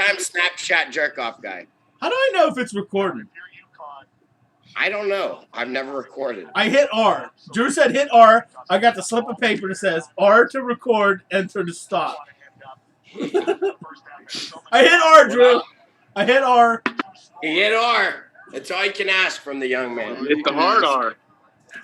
Big-time Snapchat jerk-off guy. How do I know if it's recording? I don't know. I've never recorded. I hit R. Drew said hit R. I got the slip of paper that says R to record, enter to stop. I hit R, Drew. I hit R. He hit R. That's all you can ask from the young man. Hit the hard R.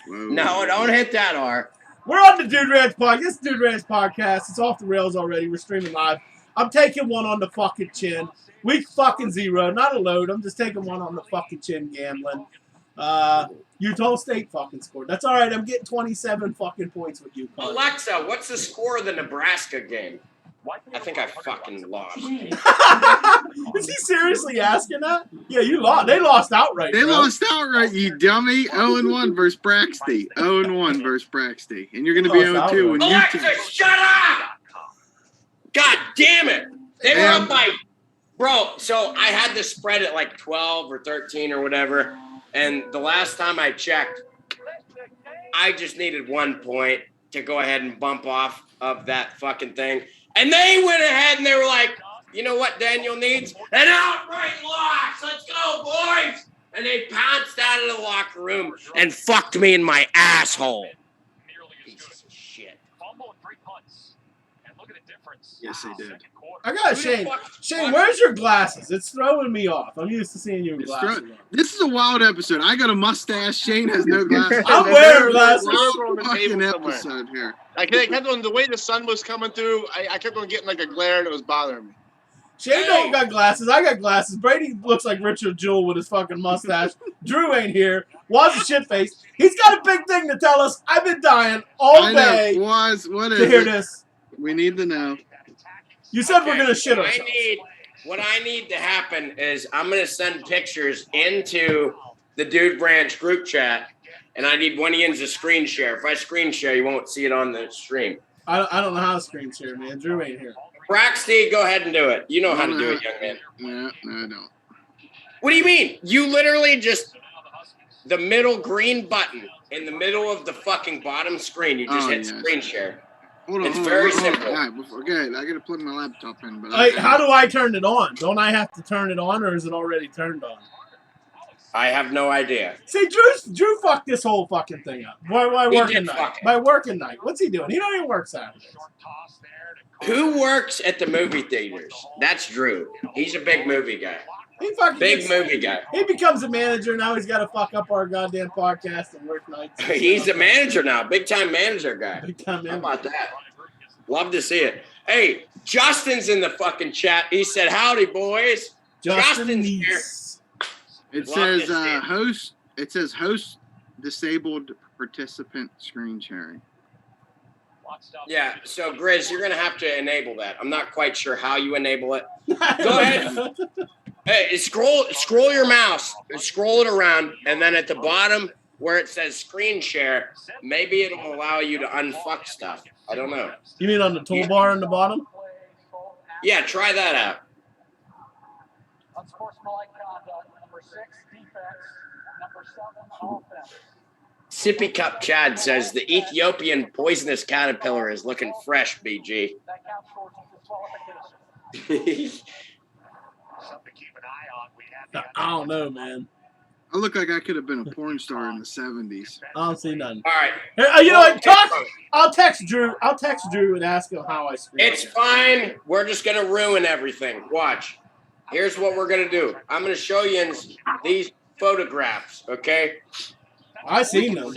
No, don't hit that R. We're on the Dude Ranch podcast. This is Dude Ranch podcast. It's off the rails already. We're streaming live. I'm taking one on the fucking chin. Week fucking 0. Not a load. I'm just taking one on the fucking chin gambling. Utah State fucking scored. That's all right. I'm getting 27 fucking points with you. Alexa, what's the score of the Nebraska game? I think I fucking lost. Is he seriously asking that? Yeah, you lost. They lost outright. They bro. lost outright, you dummy. 0-1 versus Braxty. 0-1 versus Braxty. And you're going to be 0-2 when Alexa, you shut up! God damn it! They were up by... Bro, so I had this spread at like 12 or 13 or whatever. And the last time I checked, I just needed 1 point to go ahead and bump off of that fucking thing. And they went ahead and they were like, you know what Daniel needs? An outright loss. Let's go, boys. And they pounced out of the locker room and fucked me in my asshole. Piece of shit. Yes, they did. I got Shane. Shane, where's your glasses? It's throwing me off. I'm used to seeing you with glasses. This is a wild episode. I got a mustache. Shane has no glasses. I'm wearing glasses. Fucking episode here. I kept on the way the sun was coming through. I kept on getting like a glare and it was bothering me. Shane don't got glasses. I got glasses. Brady looks like Richard Jewell with his fucking mustache. Drew ain't here. Was a shit face. He's got a big thing to tell us. I've been dying all day what to is hear it? this. We need to know. You said we're gonna shit what ourselves. What I need to happen is I'm gonna send pictures into the Dude Branch group chat, and I need one of you to screen share. If I screen share, you won't see it on the stream. I don't know how to screen share, man. Drew ain't here. Braxty, go ahead and do it. You know how to do it, young man. No, I don't. What do you mean? You literally just the middle green button in the middle of the fucking bottom screen. You just hit screen share. It's very simple. All right, okay, I got to plug my laptop in. But How do I turn it on? Don't I have to turn it on, or is it already turned on? I have no idea. See, Drew fucked this whole fucking thing up. Why working night? By working night. What's he doing? He don't even work Saturdays. Who works at the movie theaters? That's Drew. He's a big movie guy. Movie guy. He becomes a manager. Now he's got to fuck up our goddamn podcast and work nights. He's a manager now. Big time manager guy. Big time manager. How about that? Love to see it. Hey, Justin's in the fucking chat. He said, howdy, boys. Justin's here. It says host. It says host disabled participant screen sharing. Yeah, so Grizz, you're gonna have to enable that. I'm not quite sure how you enable it. Go ahead. Hey, scroll your mouse, scroll it around, and then at the bottom where it says screen share, maybe it'll allow you to unfuck stuff. I don't know. You mean on the toolbar in the bottom? Yeah, try that out. Unsportsmanlike conduct. Number 6, defense. Number 7, offense. Sippy Cup Chad says the Ethiopian poisonous caterpillar is looking fresh, BG. That counts towards disqualification. Something to keep an eye on. I don't know, man. I look like I could have been a porn star in the 70s. I don't see nothing. All right. Hey, you know what? I'll text Drew. I'll text Drew and ask him how I screen. It's fine. We're just going to ruin everything. Watch. Here's what we're going to do. I'm going to show you these photographs, okay? I seen them.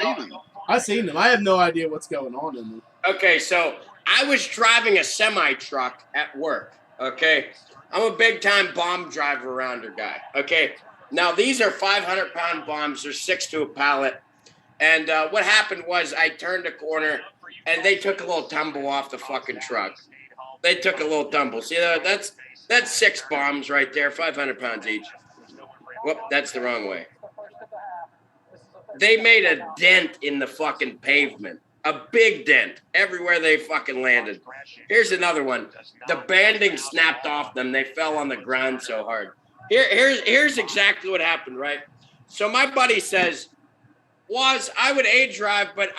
I have no idea what's going on in them. Okay, so I was driving a semi-truck at work, okay? I'm a big-time bomb driver rounder guy, okay? Now, these are 500-pound bombs. They're 6 to a pallet. And what happened was I turned a corner, and they took a little tumble off the fucking truck. They took a little tumble. See, that's 6 bombs right there, 500 pounds each. Whoop, that's the wrong way. They made a dent in the fucking pavement. A big dent everywhere they fucking landed. Here's another one. The banding snapped off them. They fell on the ground so hard. Here's exactly what happened, right? So my buddy says, I would A drive, but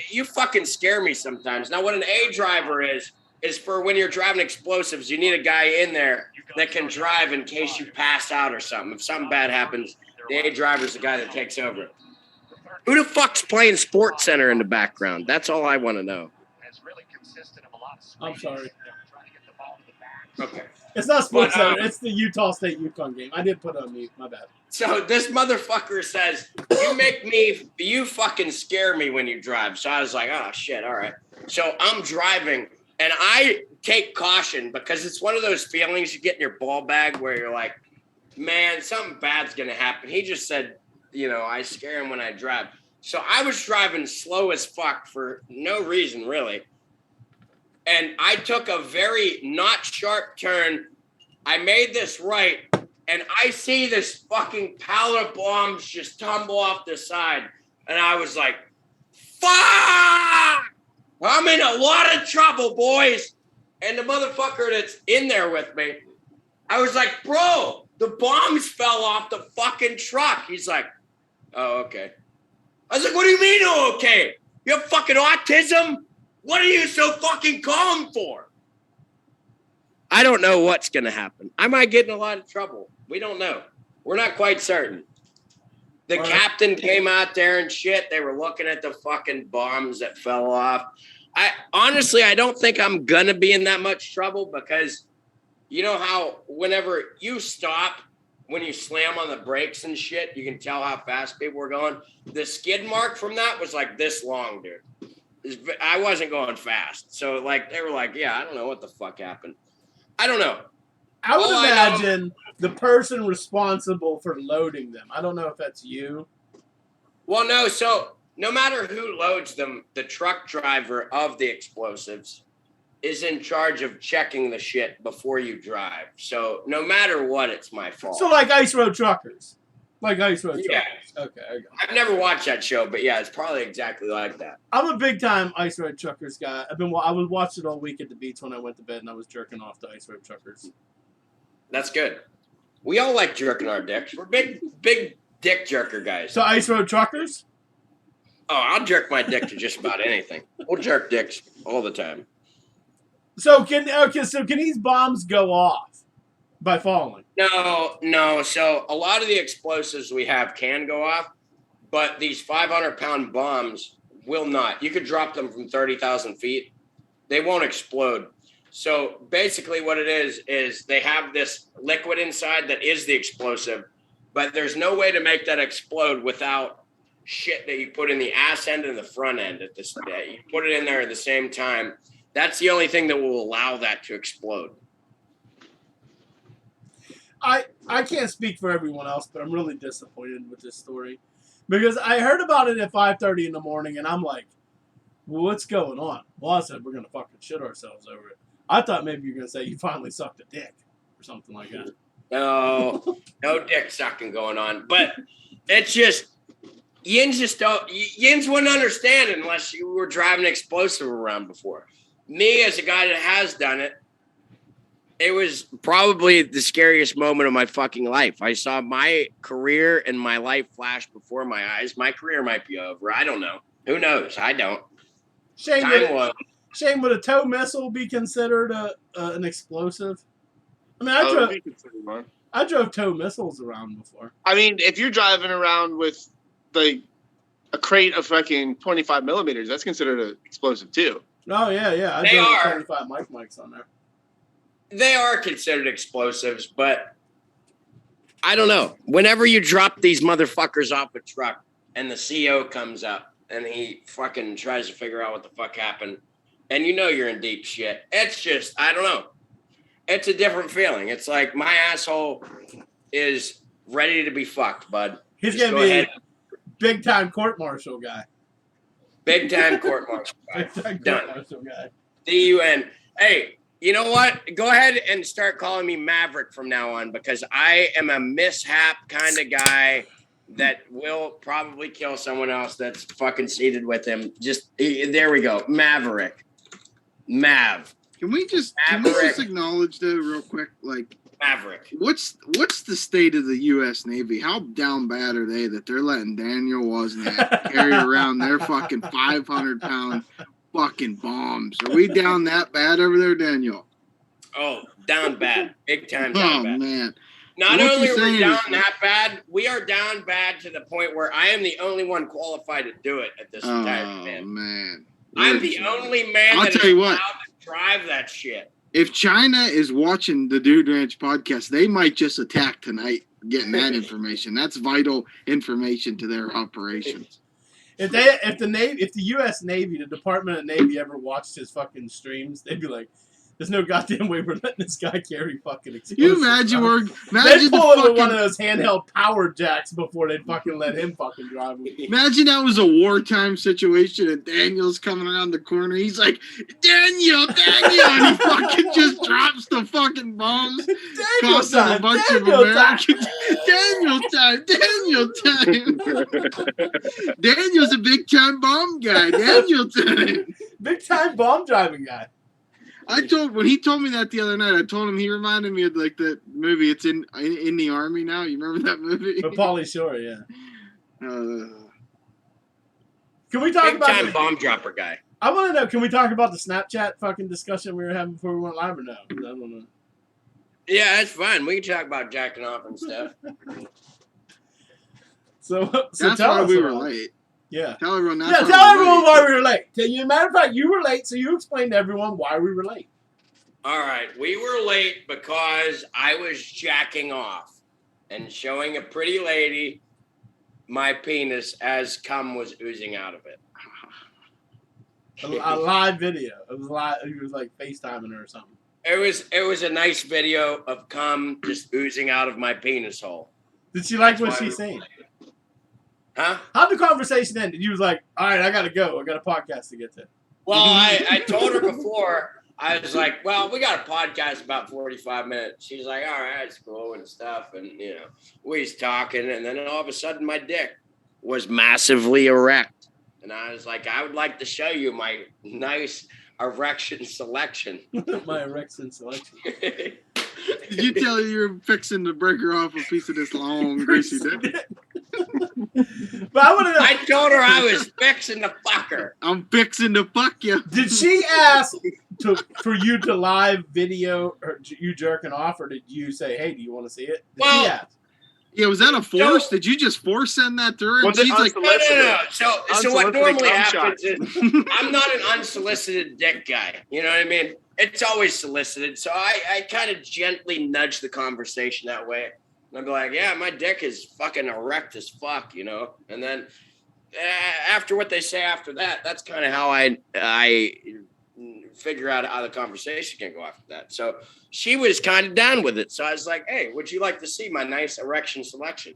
you fucking scare me sometimes. Now, what an A driver is is for when you're driving explosives, you need a guy in there that can drive in case you pass out or something. If something bad happens, the A driver's the guy that takes over. Who the fuck's playing Sports Center in the background? That's all I want to know. I'm sorry. Okay. It's not Sports Center. It's the Utah State Yukon game. I did put it on mute. My bad. So this motherfucker says, you fucking scare me when you drive. So I was like, oh, shit, all right. So I'm driving, and I take caution because it's one of those feelings you get in your ball bag where you're like, man, something bad's going to happen. He just said, I scare him when I drive. So I was driving slow as fuck for no reason, really. And I took a very not sharp turn. I made this right, and I see this fucking pile of bombs just tumble off the side. And I was like, fuck! I'm in a lot of trouble, boys. And the motherfucker that's in there with me, I was like, bro, the bombs fell off the fucking truck. He's like, oh, okay. I was like, what do you mean, oh, okay? You have fucking autism? What are you so fucking calm for? I don't know what's going to happen. I might get in a lot of trouble. We don't know. We're not quite certain. The captain came out there and shit. They were looking at the fucking bombs that fell off. I don't think I'm going to be in that much trouble because you know how whenever you stop, when you slam on the brakes and shit, you can tell how fast people were going. The skid mark from that was like this long, dude. I wasn't going fast. So, they were like, yeah, I don't know what the fuck happened. I don't know. I would imagine the person responsible for loading them. I don't know if that's you. Well, no. So, no matter who loads them, the truck driver of the explosives is in charge of checking the shit before you drive. So, no matter what, it's my fault. So, like Ice Road Truckers. Like Ice Road Yeah. Truckers. Okay, I got it. I've never watched that show, but yeah, it's probably exactly like that. I'm a big time Ice Road Truckers guy. I was watching it all week at the beach when I went to bed, and I was jerking off to Ice Road Truckers. That's good. We all like jerking our dicks. We're big dick jerker guys. So Ice Road Truckers? Oh, I'll jerk my dick to just about anything. We'll jerk dicks all the time. So can these bombs go off by falling? No. So a lot of the explosives we have can go off, but these 500-pound bombs will not. You could drop them from 30,000 feet. They won't explode. So basically what it is they have this liquid inside that is the explosive, but there's no way to make that explode without shit that you put in the ass end and the front end at this day. You put it in there at the same time. That's the only thing that will allow that to explode. I can't speak for everyone else, but I'm really disappointed with this story because I heard about it at 5:30 in the morning, and I'm like, well, what's going on? Well, I said we're gonna fucking shit ourselves over it. I thought maybe you're gonna say you finally sucked a dick or something like that. No dick sucking going on, but it's just Yins wouldn't understand unless you were driving an explosive around before. Me, as a guy that has done it, it was probably the scariest moment of my fucking life. I saw my career and my life flash before my eyes. My career might be over. I don't know. Who knows? I don't. Shane, would a tow missile be considered an explosive? I mean, I drove tow missiles around before. I mean, if you're driving around with a crate of fucking 25 millimeters, that's considered an explosive too. Oh yeah. I drove 25 mics on there. They are considered explosives, but I don't know. Whenever you drop these motherfuckers off a truck and the CO comes up and he fucking tries to figure out what the fuck happened, and you know you're in deep shit, it's just, I don't know. It's a different feeling. It's like my asshole is ready to be fucked, bud. He's going to be a big-time court-martial guy. Big-time court-martial guy. Big-time Done. court-martial guy. D-U-N. Hey, you know what? Go ahead and start calling me Maverick from now on because I am a mishap kind of guy that will probably kill someone else that's fucking seated with him. There we go. Maverick. Mav. Can we just acknowledge though real quick, like Maverick. What's the state of the U.S. Navy? How down bad are they that they're letting Daniel Wozniak carry around their fucking 500-pound fucking bombs. Are we down that bad over there, Daniel? Oh, down bad. Big time down Oh bad. man. Not So what only you're are we saying down is- that bad, we are down bad to the point where I am the only one qualified to do it at this entire Oh event. man. I'm the only man I'll that is tell you what. allowed to drive that shit. If China is watching the Dude Ranch podcast, they might just attack tonight getting that information. That's vital information to their operations. If the U.S. Navy, the Department of Navy, ever watched his fucking streams, they'd be like, "There's no goddamn way we're letting this guy carry fucking explosives." You imagine They'd pull him with one fucking, of those handheld power jacks before they'd fucking let him fucking drive them. imagine that was a wartime situation and Daniel's coming around the corner. He's like, Daniel, and he fucking just drops the fucking bombs. Daniel Costing a time, bunch of Daniel time. Americans. Daniel time. Daniel's a big time bomb guy. Daniel time. Big time bomb driving guy. When he told me that the other night, I told him he reminded me of like that movie. It's in the Army now. You remember that movie? But Pauly Shore, yeah. Uh, Can we talk Big about time bomb dropper guy. I want to know, can we talk about the Snapchat fucking discussion we were having before we went live or no? I don't know. Yeah, that's fine. We can talk about jacking off and stuff. So that's tell why us we about were it. late. Yeah. Tell everyone that's Yeah, why tell we were everyone late. why we were late. Matter of fact, you were late, so you explained to everyone why we were late. All right, we were late because I was jacking off and showing a pretty lady my penis as cum was oozing out of it. A live video. It was live. He was like FaceTiming her or something. It was a nice video of cum just oozing out of my penis hole. Did she like That's what why she we- saying? Huh? How'd the conversation end? You was like, all right, I got to go. I got a podcast to get to. Well, I told her before, I was like, well, we got a podcast about 45 minutes. She's like, all right, it's cool and stuff. And, you know, we was talking. And then all of a sudden my dick was massively erect. And I was like, I would like to show you my nice erection selection. My erection selection. Did you tell her you're fixing to break her off a piece of this long, greasy dick? But I want to know. I told her I was fixing to fuck her. I'm fixing to fuck you. Did she ask for you to live video you jerking off, or did you say, "Hey, do you want to see it"? Did Well, she ask? Yeah, was that a force? Did you just force send that to her? And Was it she's like, No. So what Unsolicited normally cum happens shots. is I'm not an unsolicited dick guy. You know what I mean? It's always solicited. So I kind of gently nudge the conversation that way. And I'd be like, yeah, my dick is fucking erect as fuck, you know? And then after what they say after that, that's kind of how I figure out how the conversation can go after that. So she was kind of down with it. So I was like, hey, would you like to see my nice erection selection?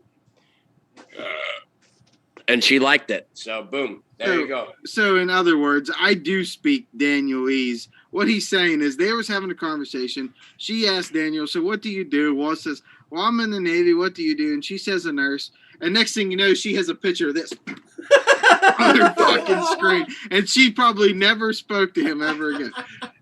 And she liked it. So boom, there you go. So in other words, I do speak Danielese. What he's saying is they was having a conversation. She asked Daniel, so what do you do? Walt says, well, I'm in the Navy. What do you do? And she says a nurse. And next thing you know, she has a picture of this on her fucking screen. And she probably never spoke to him ever again.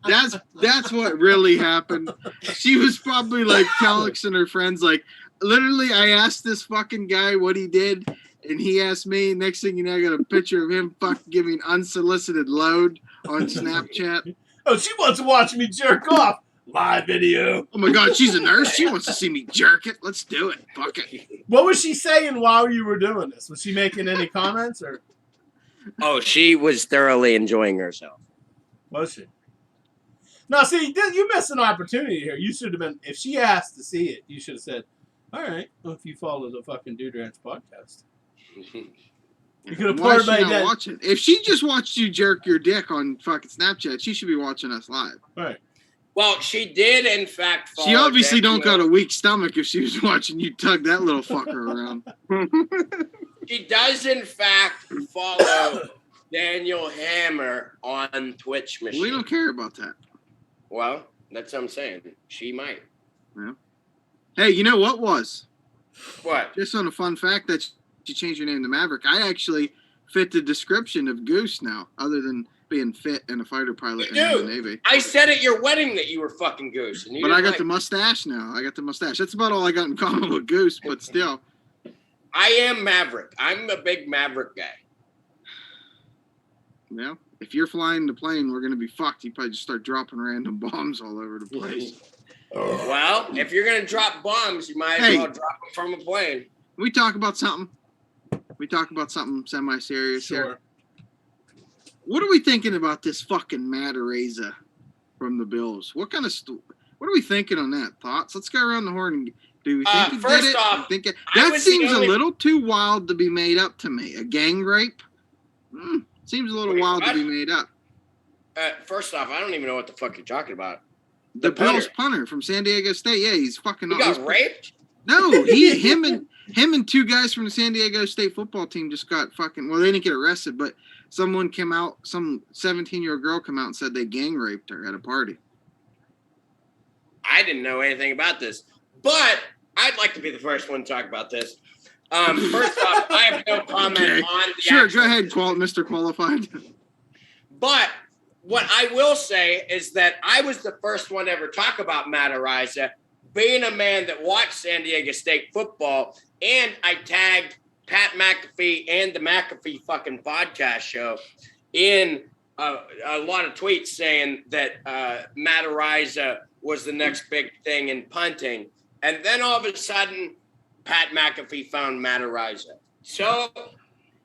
That's what really happened. She was probably like telling her friends, like, literally, I asked this fucking guy what he did. And he asked me, next thing you know, I got a picture of him fucking giving unsolicited load on Snapchat. Oh, she wants to watch me jerk off. Live video. Oh my God, she's a nurse. She wants to see me jerk it. Let's do it. Fuck it. What was she saying while you were doing this? Was she making any comments, or Oh, she was thoroughly enjoying herself. was she? No, see, you missed an opportunity here. You should have been, if she asked to see it, you should have said, all right, well, if you follow the fucking Dude Ranch podcast. You could have Why is she parlayed not that. watching? If she just watched you jerk your dick on fucking Snapchat, she should be watching us live. All right. Well, she did, in fact, follow She obviously Daniel. don't got a weak stomach if she was watching you tug that little fucker around. She does, in fact, follow Daniel Hammer on Twitch machine. We don't care about that. Well, that's what I'm saying. She might. Hey, you know what was? What? Just on a fun fact that you changed your name to Maverick. I actually fit the description of Goose now, other than being fit and a fighter pilot You in do. the Navy. I said at your wedding that you were fucking Goose. And you But I didn't got like the mustache now. I got the mustache. That's about all I got in common with Goose, but still. I am Maverick. I'm a big Maverick guy. Yeah. If you're flying the plane, we're gonna be fucked. You probably just start dropping random bombs all over the place. Well, if you're gonna drop bombs, you might as well drop them from a plane. We talk about something. Semi-serious here. What are we thinking about this fucking Matareza from the Bills? What kind of what are we thinking on that? Thoughts? Let's go around the horn. And do we think he first did it? off, that seems a little too wild to be made up to me. A gang rape? Seems a little wild to be made up. First off, I don't even know what the fuck you're talking about. The Bills punter from San Diego State. Yeah, he's fucking. He got raped? No, him and two guys from the San Diego State football team just got fucking. Well, they didn't get arrested, but someone came out. Some 17-year-old girl came out and said they gang raped her at a party. I didn't know anything about this, but I'd like to be the first one to talk about this. First off, I have no comment on the Sure, go ahead, Mr. Qualified. But what I will say is that I was the first one to ever talk about Matareza, being a man that watched San Diego State football, and I tagged Pat McAfee and the McAfee fucking podcast show in a lot of tweets saying that Matareza was the next big thing in punting. And then all of a sudden, Pat McAfee found Matareza. So,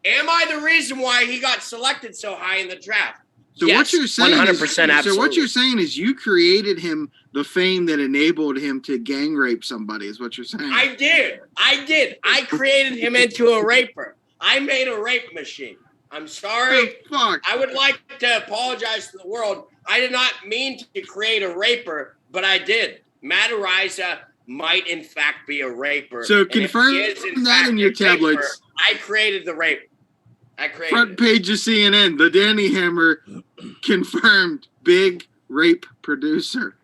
am I the reason why he got selected so high in the draft? So yes, what you're saying 100% is, absolutely. So what you're saying is you created him the fame that enabled him to gang rape somebody, is what you're saying. I did. I created him into a raper. I made a rape machine. I'm sorry. Oh, fuck. I would like to apologize to the world. I did not mean to create a raper, but I did. Matareza might in fact be a raper. So confirm that in your tablets. Raper, I created the rape. Front page of CNN, the Danny Hammer confirmed big rape producer.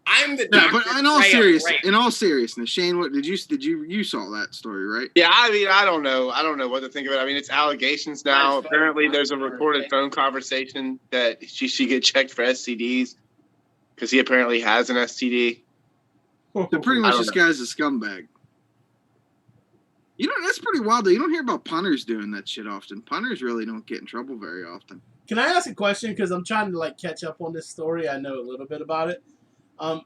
I'm the no, but in all seriousness, Shane, what did you saw that story, right? Yeah, I mean, I don't know what to think of it. I mean, it's allegations now. Apparently, there's a recorded phone conversation that she should get checked for STDs because he apparently has an STD. So pretty much this guy's a scumbag. You know, that's pretty wild, though. You don't hear about punters doing that shit often. Punters really don't get in trouble very often. Can I ask a question? Because I'm trying to, catch up on this story. I know a little bit about it.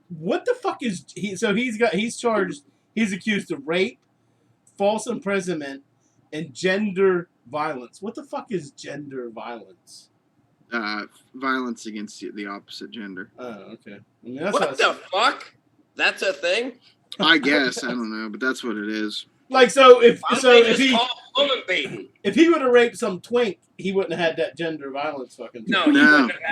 What the fuck is he? So he's charged, he's accused of rape, false imprisonment, and gender violence. What the fuck is gender violence? Violence against the opposite gender. Oh, okay. I mean, that's what the fuck? That's a thing? I guess. I don't know, but that's what it is. If he would have raped some twink, he wouldn't have had that gender violence fucking thing. No,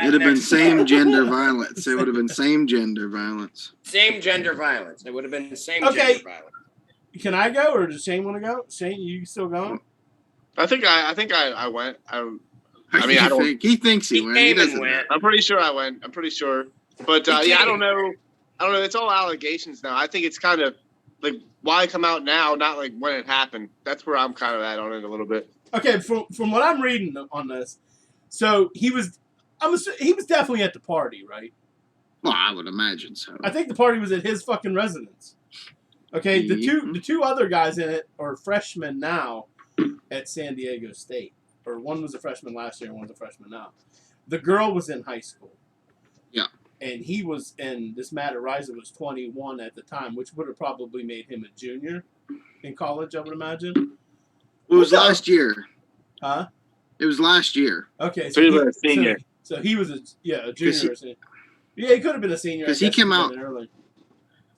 it'd have been same gender violence. It would have been same gender violence. Same gender violence. It would have been the same gender violence. Can I go, or does Shane want to go? Shane, you still going? I think I went. He thinks he went. He doesn't went. I'm pretty sure I went. I'm pretty sure. But yeah, I don't know. It's all allegations now. I think it's kind of like, why come out now, not like when it happened. That's where I'm kind of at on it a little bit. Okay, from what I'm reading on this, so he was definitely at the party, right? Well, I would imagine so. I think the party was at his fucking residence. Okay, the two other guys in it are freshmen now at San Diego State. Or one was a freshman last year and one's a freshman now. The girl was in high school. Yeah. And this Matareza was 21 at the time, which would have probably made him a junior in college, I would imagine. It was last year. Huh? It was last year. Okay. So he was a senior. So he was a junior. Yeah, he could have been a senior. Because he came out early.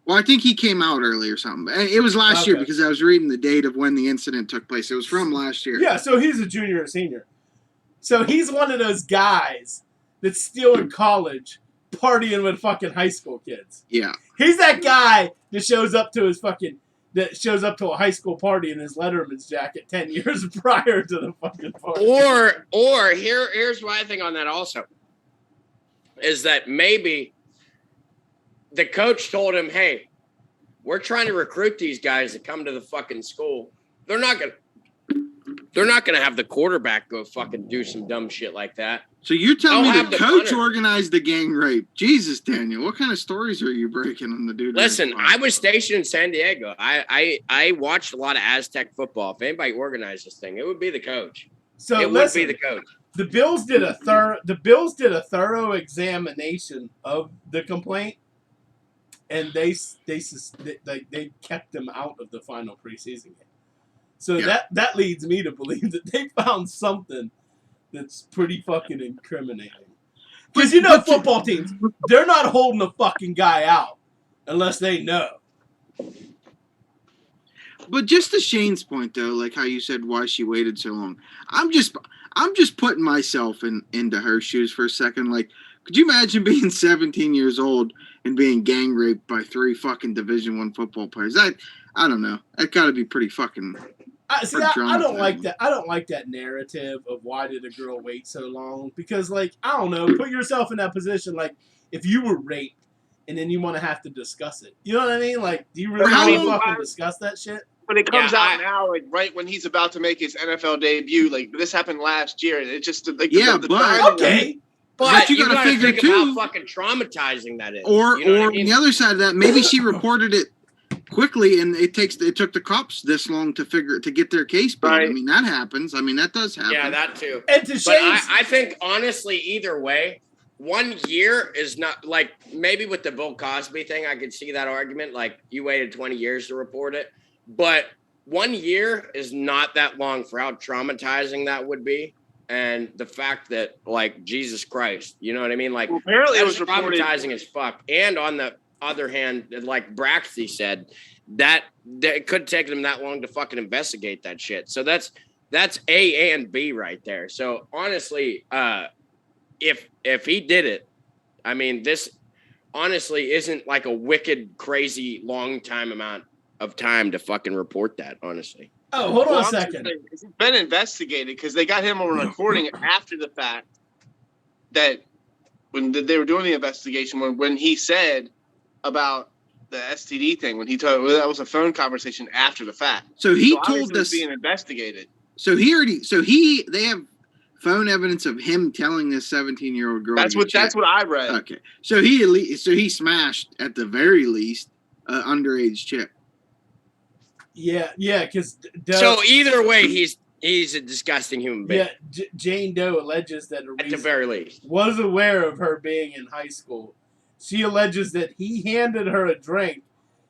Well, I think he came out early or something. It was last year because I was reading the date of when the incident took place. It was from last year. Yeah, so he's a junior or senior. So he's one of those guys that's still in college partying with fucking high school kids. Yeah. He's that guy that shows up to a high school party in his Letterman's jacket 10 years prior to the fucking party. Or here's what I think on that also. Is that maybe the coach told him, hey, we're trying to recruit these guys to come to the fucking school. They're not gonna have the quarterback go fucking do some dumb shit like that. So you're telling me the coach organized the gang rape? Jesus, Daniel, what kind of stories are you breaking on the dude? Listen, I was stationed in San Diego. I watched a lot of Aztec football. If anybody organized this thing, it would be the coach. So It would listen, be the coach. the Bills did a thorough examination of the complaint, and they kept him out of the final preseason game. So Yeah. that leads me to believe that they found something that's pretty fucking incriminating. Because football teams, they're not holding a fucking guy out unless they know. But just to Shane's point, though, like how you said why she waited so long, I'm just putting myself into her shoes for a second. Like, could you imagine being 17 years old and being gang raped by 3 fucking Division I football players? I don't know. That got to be pretty fucking. I don't like that. I don't like that narrative of why did a girl wait so long? Because, like, I don't know. Put yourself in that position. Like, if you were raped and then you want to have to discuss it, you know what I mean? Like, do you really want to fucking discuss that shit? But it comes out now, like right when he's about to make his NFL debut. Like this happened last year, and it just like okay. But you gotta figure think too, about fucking traumatizing that is. Or you know what I on mean? the other side of that, maybe she reported it quickly, and it took the cops this long to get their case built. Right. I mean, that happens. I mean, that does happen. Yeah, that too. And to But Shane's, I think honestly, either way, 1 year is not like maybe with the Bill Cosby thing, I could see that argument. Like you waited 20 years to report it, but 1 year is not that long for how traumatizing that would be. And the fact that, like, Jesus Christ, you know what I mean? Like, apparently it was traumatizing as fuck. And on the other hand, like Braxy said, that it could take them that long to fucking investigate that shit. So that's A and B right there. So honestly, if he did it, I mean, this honestly isn't like a wicked, crazy, long amount of time to fucking report that, honestly. oh, hold on a second. It's been investigated because they got him on recording after the fact that when they were doing the investigation, when he said about the STD thing, when he told that was a phone conversation after the fact. So he obviously told it was us being investigated. So they have phone evidence of him telling this 17-year-old girl. That's what I read. Okay, so he smashed at the very least underage chick. Yeah, because so either way, he's a disgusting human being. Yeah, Jane Doe alleges that at the very least was aware of her being in high school. She alleges that he handed her a drink,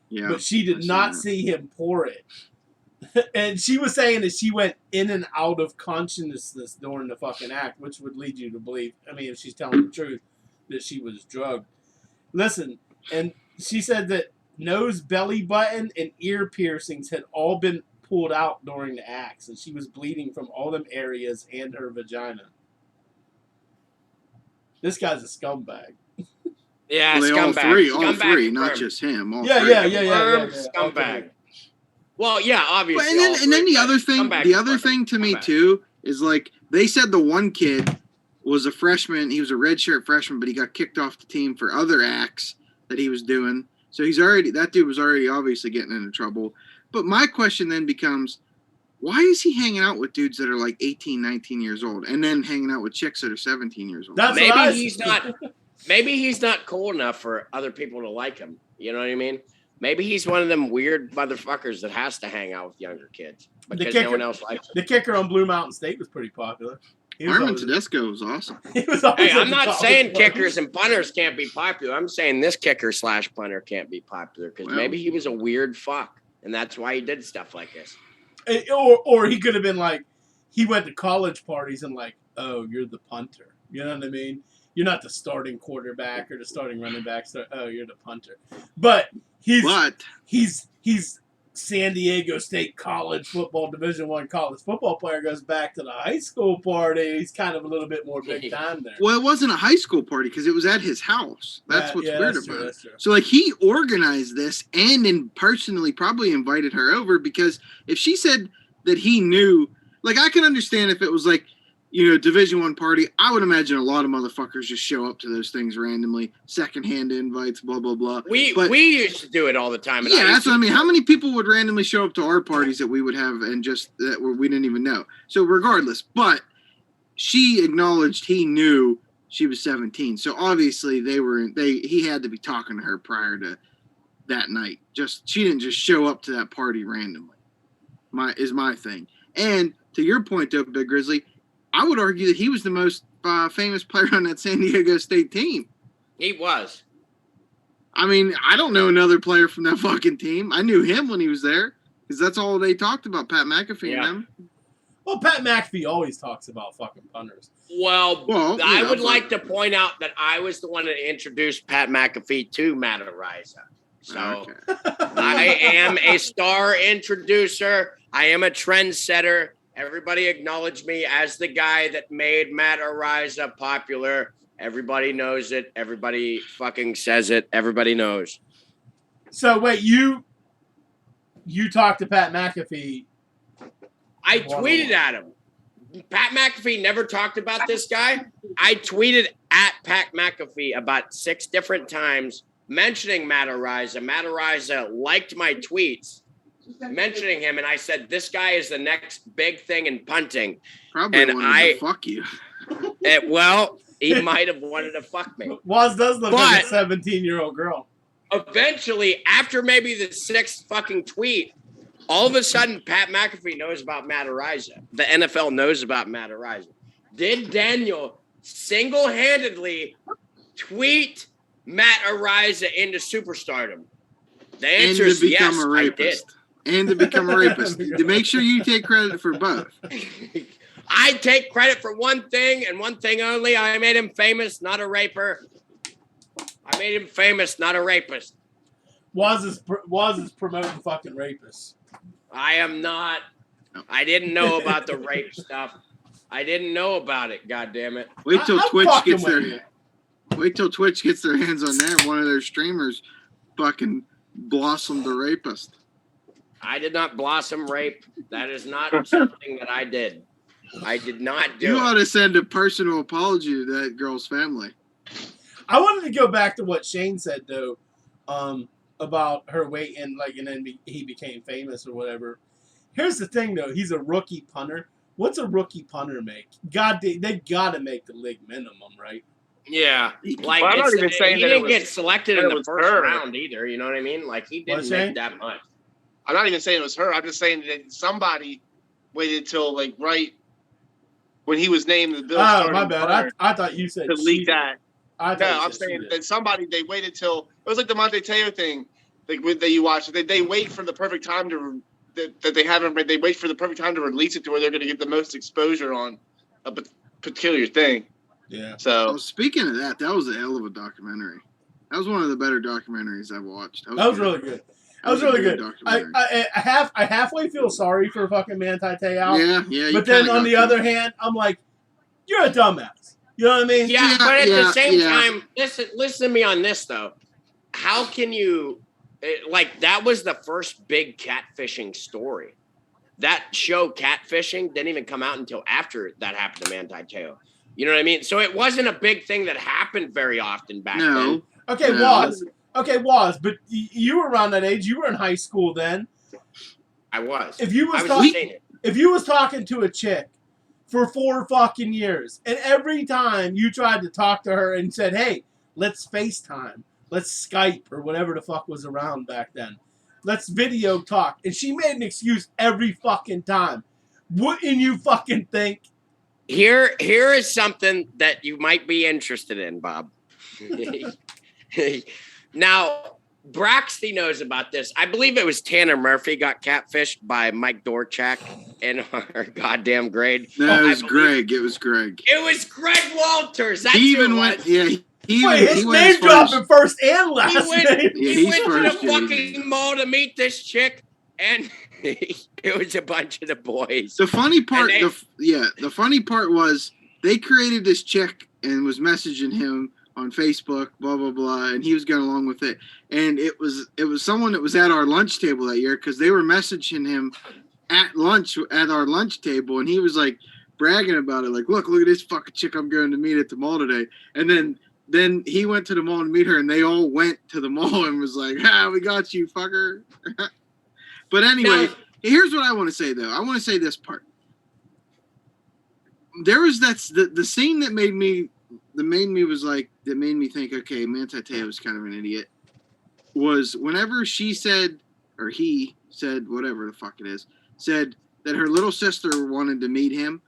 but she did not see him pour it. And she was saying that she went in and out of consciousness during the fucking act, which would lead you to believe, I mean, if she's telling the truth, that she was drugged. Listen, and she said that nose, belly button, and ear piercings had all been pulled out during the acts, and she was bleeding from all them areas and her vagina. This guy's a scumbag. Yeah, scumbag. All three, not just him. Yeah. Scumbag. Okay. Well, yeah, obviously. But and then the other thing to me too is like they said the one kid was a freshman. He was a redshirt freshman, but he got kicked off the team for other acts that he was doing. So that dude was already obviously getting into trouble. But my question then becomes, why is he hanging out with dudes that are like 18, 19 years old and then hanging out with chicks that are 17 years old? Maybe he's not cool enough for other people to like him. You know what I mean? Maybe he's one of them weird motherfuckers that has to hang out with younger kids because no one else likes him. The kicker on Blue Mountain State was pretty popular. Armin Tedesco was awesome. Hey, I'm not saying kickers and punters can't be popular. I'm saying this kicker / punter can't be popular because maybe he was a weird fuck, and that's why he did stuff like this. Or he could have been like, he went to college parties and like, oh, you're the punter. You know what I mean? You're not the starting quarterback or the starting running back. So, oh, you're the punter. But he's San Diego State college football, Division I college football player, goes back to the high school party. He's kind of a little bit more big time there. Well, it wasn't a high school party because it was at his house. That's what's weird about it. So, like, he organized this and personally probably invited her over because if she said that he knew, like, I can understand if it was like, Division I party. I would imagine a lot of motherfuckers just show up to those things randomly, secondhand invites, blah blah blah. We used to do it all the time. Yeah, that's what I mean. How many people would randomly show up to our parties that we would have and just that we didn't even know? So regardless, but she acknowledged he knew she was 17. So obviously he had to be talking to her prior to that night. She didn't just show up to that party randomly. My thing. And to your point though, Big Grizzly, I would argue that he was the most famous player on that San Diego State team. He was. I mean, I don't know another player from that fucking team. I knew him when he was there because that's all they talked about, Pat McAfee and them. Well, Pat McAfee always talks about fucking punters. Well, yeah, I would like to point out that I was the one that introduced Pat McAfee to Matt Ariza. So I am a star introducer. I am a trendsetter. Everybody acknowledge me as the guy that made Matt Ariza popular. Everybody knows it. Everybody fucking says it. Everybody knows. So wait, you talked to Pat McAfee. I tweeted at him. Pat McAfee never talked about this guy. I tweeted at Pat McAfee about 6 different times mentioning Matt Ariza. Matt Ariza liked my tweets mentioning him, and I said, this guy is the next big thing in punting. Probably wanted to fuck you. Well, he might have wanted to fuck me. Waz does look like a 17-year-old girl. Eventually, after maybe the 6th fucking tweet, all of a sudden, Pat McAfee knows about Matt Ariza. The NFL knows about Matt Ariza. Did Daniel single-handedly tweet Matt Ariza into superstardom? The answer is yes, a rapist. And to become a rapist. To make sure you take credit for both. I take credit for one thing and one thing only. I made him famous, not a raper. I made him famous, not a rapist. Waz is promoting fucking rapists. I am not. I didn't know about the rape stuff. I didn't know about it. God damn it! Wait till Twitch gets their hands on that. One of their streamers fucking blossomed the rapist. I did not blossom rape. That is not something that I did. I did not do it. You ought to send a personal apology to that girl's family. I wanted to go back to what Shane said though, about her waiting, and then he became famous or whatever. Here's the thing though, he's a rookie punter. What's a rookie punter make? They gotta make the league minimum, right? Yeah, like I'm not even saying he that didn't get selected in the first her. round either. You know what I mean? Like he didn't make that much. I'm not even saying it was her. I'm just saying that somebody waited till right when he was named the Bills. Oh, my bad. I thought you said to leak that. No, I'm saying that somebody they waited till it was like the Monte Teo thing that you watched. They wait for the perfect time that they haven't. They wait for the perfect time to release it to where they're going to get the most exposure on a particular thing. Yeah. So well, speaking of that was a hell of a documentary. That was one of the better documentaries I've watched. That was really good. That was really good. I halfway feel sorry for fucking Manti Te'o. Yeah. But then on the other hand, I'm like, you're a dumbass. You know what I mean? Yeah, but at the same time, listen to me on this though. How can you that was the first big catfishing story. That show Catfishing didn't even come out until after that happened to Manti Te'o. You know what I mean? So it wasn't a big thing that happened very often back then. Okay, Waz, but you were around that age. You were in high school then. I was. If you was talking to a chick for 4 fucking years, and every time you tried to talk to her and said, "Hey, let's FaceTime, let's Skype," or whatever the fuck was around back then, let's video talk, and she made an excuse every fucking time, wouldn't you fucking think? Here is something that you might be interested in, Bob. Now, Braxty knows about this. I believe it was Tanner Murphy got catfished by Mike Dorchak in our goddamn grade. No, it was Greg. It was Greg. It was Greg Walters. That's he even went. Yeah. His name dropped in first and last name. He went to the fucking mall to meet this chick, and it was a bunch of the boys. The funny part, the funny part was they created this chick and was messaging him on Facebook, blah blah blah, and he was going along with it. And it was someone that was at our lunch table that year because they were messaging him at lunch at our lunch table, and he was like bragging about it, like, look at this fucking chick I'm going to meet at the mall today. And then he went to the mall to meet her, and they all went to the mall and was like, we got you, fucker. But anyway, here's what I want to say though. I want to say this part. There was the scene that made me think, okay, Manti Te'o was kind of an idiot, was whenever she said, or he said, whatever the fuck it is, said that her little sister wanted to meet him,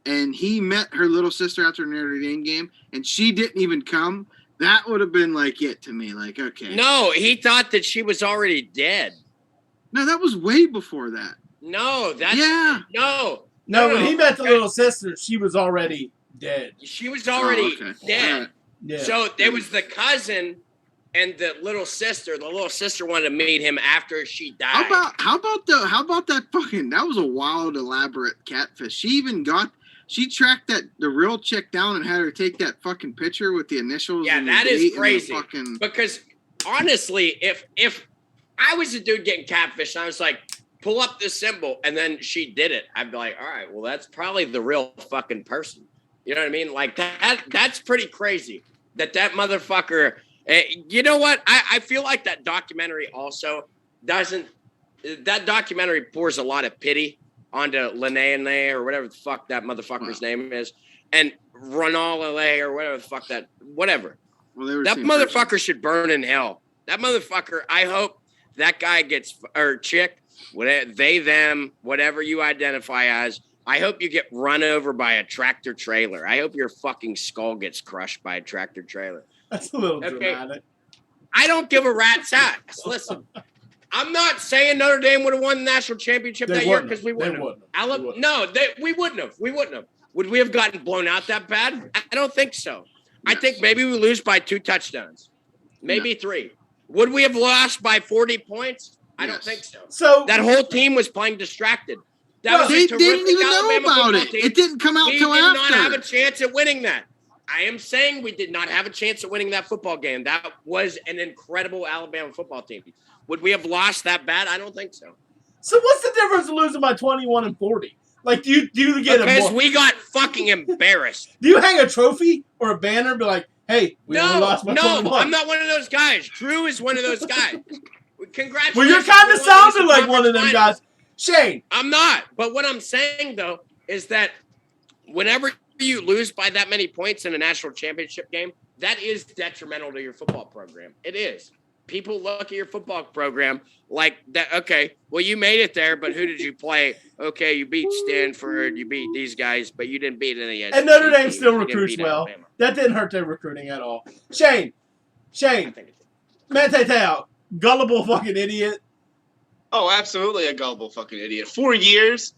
and he met her little sister after Notre Dame game, and she didn't even come, that would have been like it to me. Like, okay. No, he thought that she was already dead. No, that was way before that. No, that's Yeah. no. No, when he met the little sister, she was already dead. She was already okay. dead. All right. Yeah. So there was the cousin and the little sister. The little sister wanted to meet him after she died. How about that fucking, that was a wild, elaborate catfish. She tracked the real chick down and had her take that fucking picture with the initials. Yeah, and the that is date and the crazy. fucking... Because honestly, if I was a dude getting catfished, and I was like, pull up this symbol, and then she did it, I'd be like, all right, well, that's probably the real fucking person. You know what I mean? Like that's pretty crazy. That motherfucker. You know what? I feel like that documentary also doesn't. That documentary pours a lot of pity onto Lene or whatever the fuck that motherfucker's name is, and Ronald or whatever the fuck that whatever. Well, that motherfucker should burn in hell. That motherfucker. I hope that guy gets or chick, whatever they them, whatever you identify as. I hope you get run over by a tractor trailer. I hope your fucking skull gets crushed by a tractor trailer. That's a little dramatic. I don't give a rat's ass. Listen, I'm not saying Notre Dame would have won the national championship that year because we wouldn't have. We wouldn't have. We wouldn't have. Would we have gotten blown out that bad? I don't think so. Yes. I think maybe we lose by 2 touchdowns, maybe 3. Would we have lost by 40 points? I don't think so. So that whole team was playing distracted. They didn't even know about it. It didn't come out till after. We did not have a chance at winning that. I am saying we did not have a chance at winning that football game. That was an incredible Alabama football team. Would we have lost that bad? I don't think so. So what's the difference of losing by 21 and 40? Like, do you get because we got fucking embarrassed. Do you hang a trophy or a banner and be like, hey, we only lost by 21? No, I'm not one of those guys. Drew is one of those guys. Congratulations. Well, you're kind of sounding like one of them guys. Shane. I'm not. But what I'm saying, though, is that whenever you lose by that many points in a national championship game, that is detrimental to your football program. It is. People look at your football program like that. Okay, well, you made it there, but who did you play? Okay, you beat Stanford, you beat these guys, but you didn't beat any. And Notre Dame still recruits well. Alabama. That didn't hurt their recruiting at all. Shane, Manteteo, gullible fucking idiot. Oh, absolutely a gullible fucking idiot. 4 years,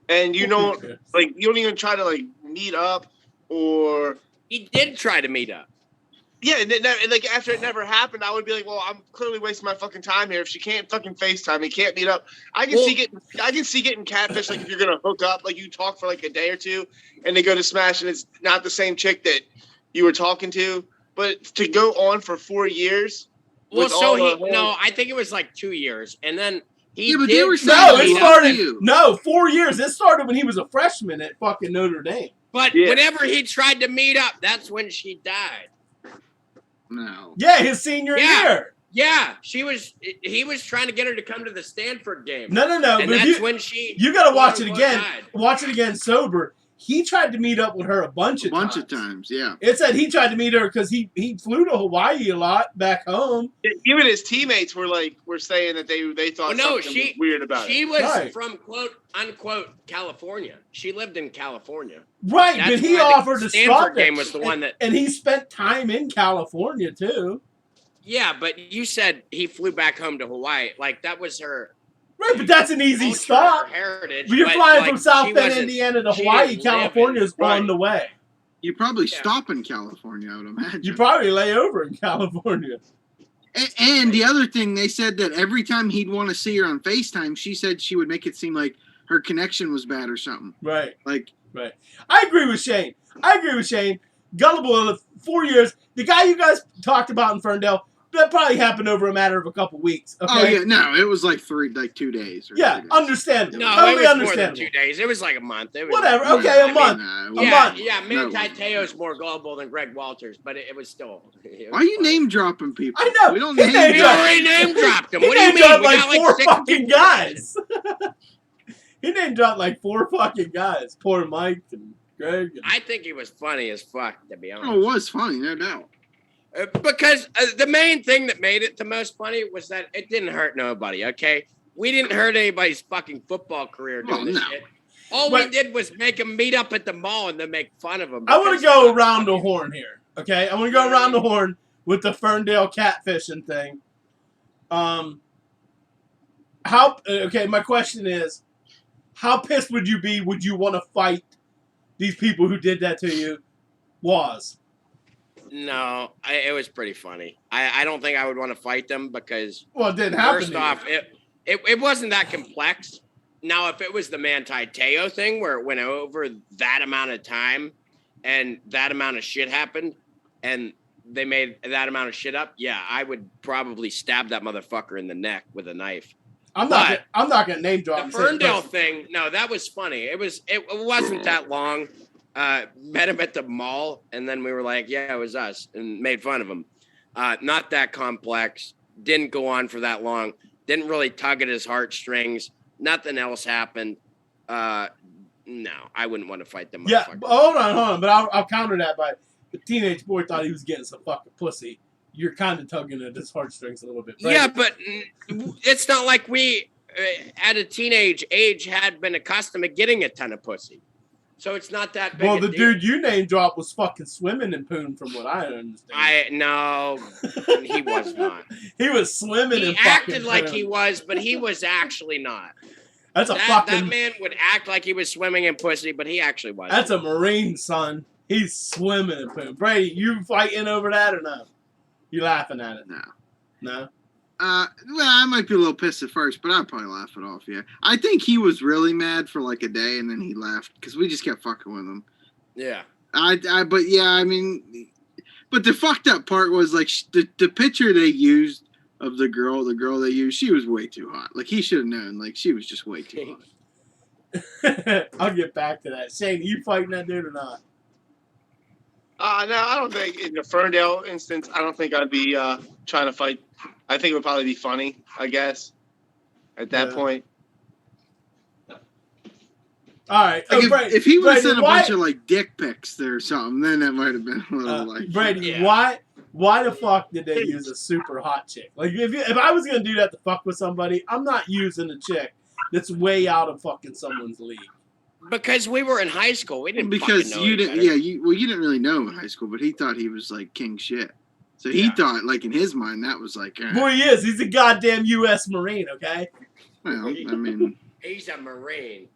and you don't you don't even try to meet up or. He did try to meet up. Yeah, and after it never happened, I would be like, well, I'm clearly wasting my fucking time here. If she can't fucking FaceTime, he can't meet up. I can see getting catfish if you're gonna hook up, you talk for a day or two, and they go to smash, and it's not the same chick that you were talking to. But to go on for 4 years. Well, I think it was 2 years, and then. It started 4 years. It started when he was a freshman at fucking Notre Dame. But whenever he tried to meet up, that's when she died. No. Yeah, his senior year. Yeah, he was trying to get her to come to the Stanford game. No. And that's when she. You got to watch it again. Watch it again sober. He tried to meet up with her a bunch of times. Yeah. It said he tried to meet her because he flew to Hawaii a lot back home. Even his teammates were saying that they thought something was weird about it. She was from quote unquote California. She lived in California. Right, but he offered to start game was the one that, and he spent time in California too. Yeah, but you said he flew back home to Hawaii. That was her. Right, but that's an easy stop. Heritage, you're flying from South Bend, Indiana to Hawaii. California's on the way. You probably stop in California, I would imagine. You probably lay over in California. And the other thing, they said that every time he'd want to see her on FaceTime, she said she would make it seem like her connection was bad or something. Right. Right. I agree with Shane. Gullible, 4 years. The guy you guys talked about in Ferndale, that probably happened over a matter of a couple weeks. Okay? Oh yeah, no, it was 2 days. Understandable. No, totally it was understandable. more than 2 days. It was a month. It was whatever. Okay, a month. A month. Yeah, Manteteo's more gullible than Greg Walters, but it was still. Why are you name dropping people? I know. We don't We already name dropped them. What do you mean? He named dropped 4 fucking guys. He named dropped 4 fucking guys. Poor Mike and Greg. I think he was funny as fuck, to be honest. Oh, it was funny, no doubt. Because the main thing that made it the most funny was that it didn't hurt nobody, okay? We didn't hurt anybody's fucking football career doing this shit. All Wait. we did was make him meet up at the mall and then make fun of him. I want because to go he's not around the fucking- horn here. Okay, I want to go around the horn with the Ferndale catfishing thing. My question is, how pissed would you be? Would you want to fight these people who did that to you? No, it was pretty funny. I don't think I would want to fight them because Well, it didn't happen. first to you. off, it wasn't that complex. Now, if it was the Manti Te'o thing where it went over that amount of time and that amount of shit happened and they made that amount of shit up, yeah, I would probably stab that motherfucker in the neck with a knife. I'm not gonna name drop. The and say Ferndale person. thing, no, that was funny. It wasn't that long. Met him at the mall, and then we were like, yeah, it was us, and made fun of him. Not that complex. Didn't go on for that long. Didn't really tug at his heartstrings. Nothing else happened. No, I wouldn't want to fight them. Yeah, motherfuckers. hold on. But I'll counter that by the teenage boy thought he was getting some fucking pussy. You're kind of tugging at his heartstrings a little bit. Right? Yeah, but it's not like we, at a teenage age, had been accustomed to getting a ton of pussy. So it's not that big. Well, a the deal. dude you name dropped was fucking swimming in poon, from what I understand. No, he was not. He was swimming in He fucking acted like poon. he was, but he was actually not. That's a That fucking. man would act like he was swimming in pussy, but he actually wasn't. That's a Marine, son. He's swimming in poon. Brady, you fighting over that or no? You laughing at it? No. No. Well, I might be a little pissed at first, but I'd probably laugh it off. Yeah, I think he was really mad for like a day, and then he left because we just kept fucking with him. Yeah. But yeah, I mean, but the fucked up part was like the picture they used of the girl they used, she was way too hot. Like he should have known. Like she was just way too hot. I'll get back to that. Shane, you fighting that dude or not? No, I don't think in the Ferndale instance, I don't think I'd be trying to fight. I think it would probably be funny, I guess, at that Yeah. point. All right. Like if he would have Brady, sent a bunch of like dick pics there or something, then that might have been a little like Brady, Yeah. why the fuck did they use a super hot chick? Like if I was gonna do that to fuck with somebody, I'm not using a chick that's way out of fucking someone's league. Because we were in high school. We didn't because fucking know you each didn't. other. Yeah, you didn't really know him in high school, but he thought he was like king shit. So he Yeah. thought, like in his mind, that was like, Boy, he is. He's a goddamn U.S. Marine. Okay. well, I mean, He's a Marine.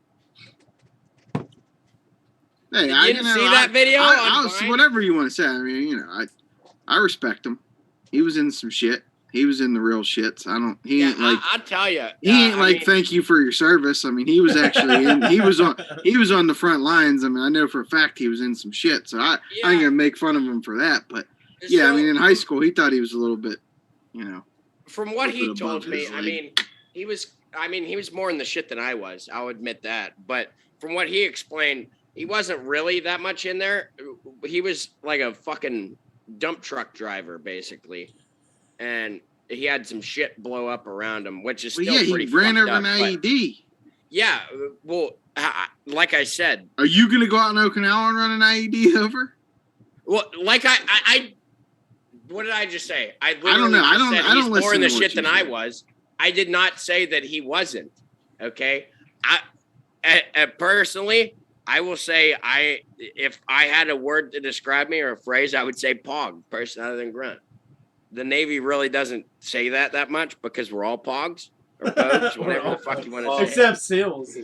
hey, You didn't see that video on Vine? whatever you want to say. I mean, I respect him. He was in some shit. He was in the real shits. He ain't like. I'll tell you. He ain't like, thank you for your service. I mean, he was actually in. He was on the front lines. I mean, I know for a fact he was in some shit. So I ain't gonna make fun of him for that. But yeah, I mean, in high school, he thought he was a little bit, from what he little bit told above me, his I league. mean, he was more in the shit than I was. I'll admit that. But from what he explained, he wasn't really that much in there. He was like a fucking dump truck driver, basically, and he had some shit blow up around him, which is Well, still yeah, pretty he ran fucked over an up, but- IED. Yeah, well, like I said, Are you gonna go out in Okinawa and run an IED over? well, like I what did I just say? I don't literally know. I just don't- said I don't he's more in the listen to what shit you than I say. was. I did not say that he wasn't. Okay, personally, I will say if I had a word to describe me or a phrase, I would say pog, person other than grunt. The Navy really doesn't say that much because we're all pogs or pogues, whatever the fuck you want to say. Except SEALs.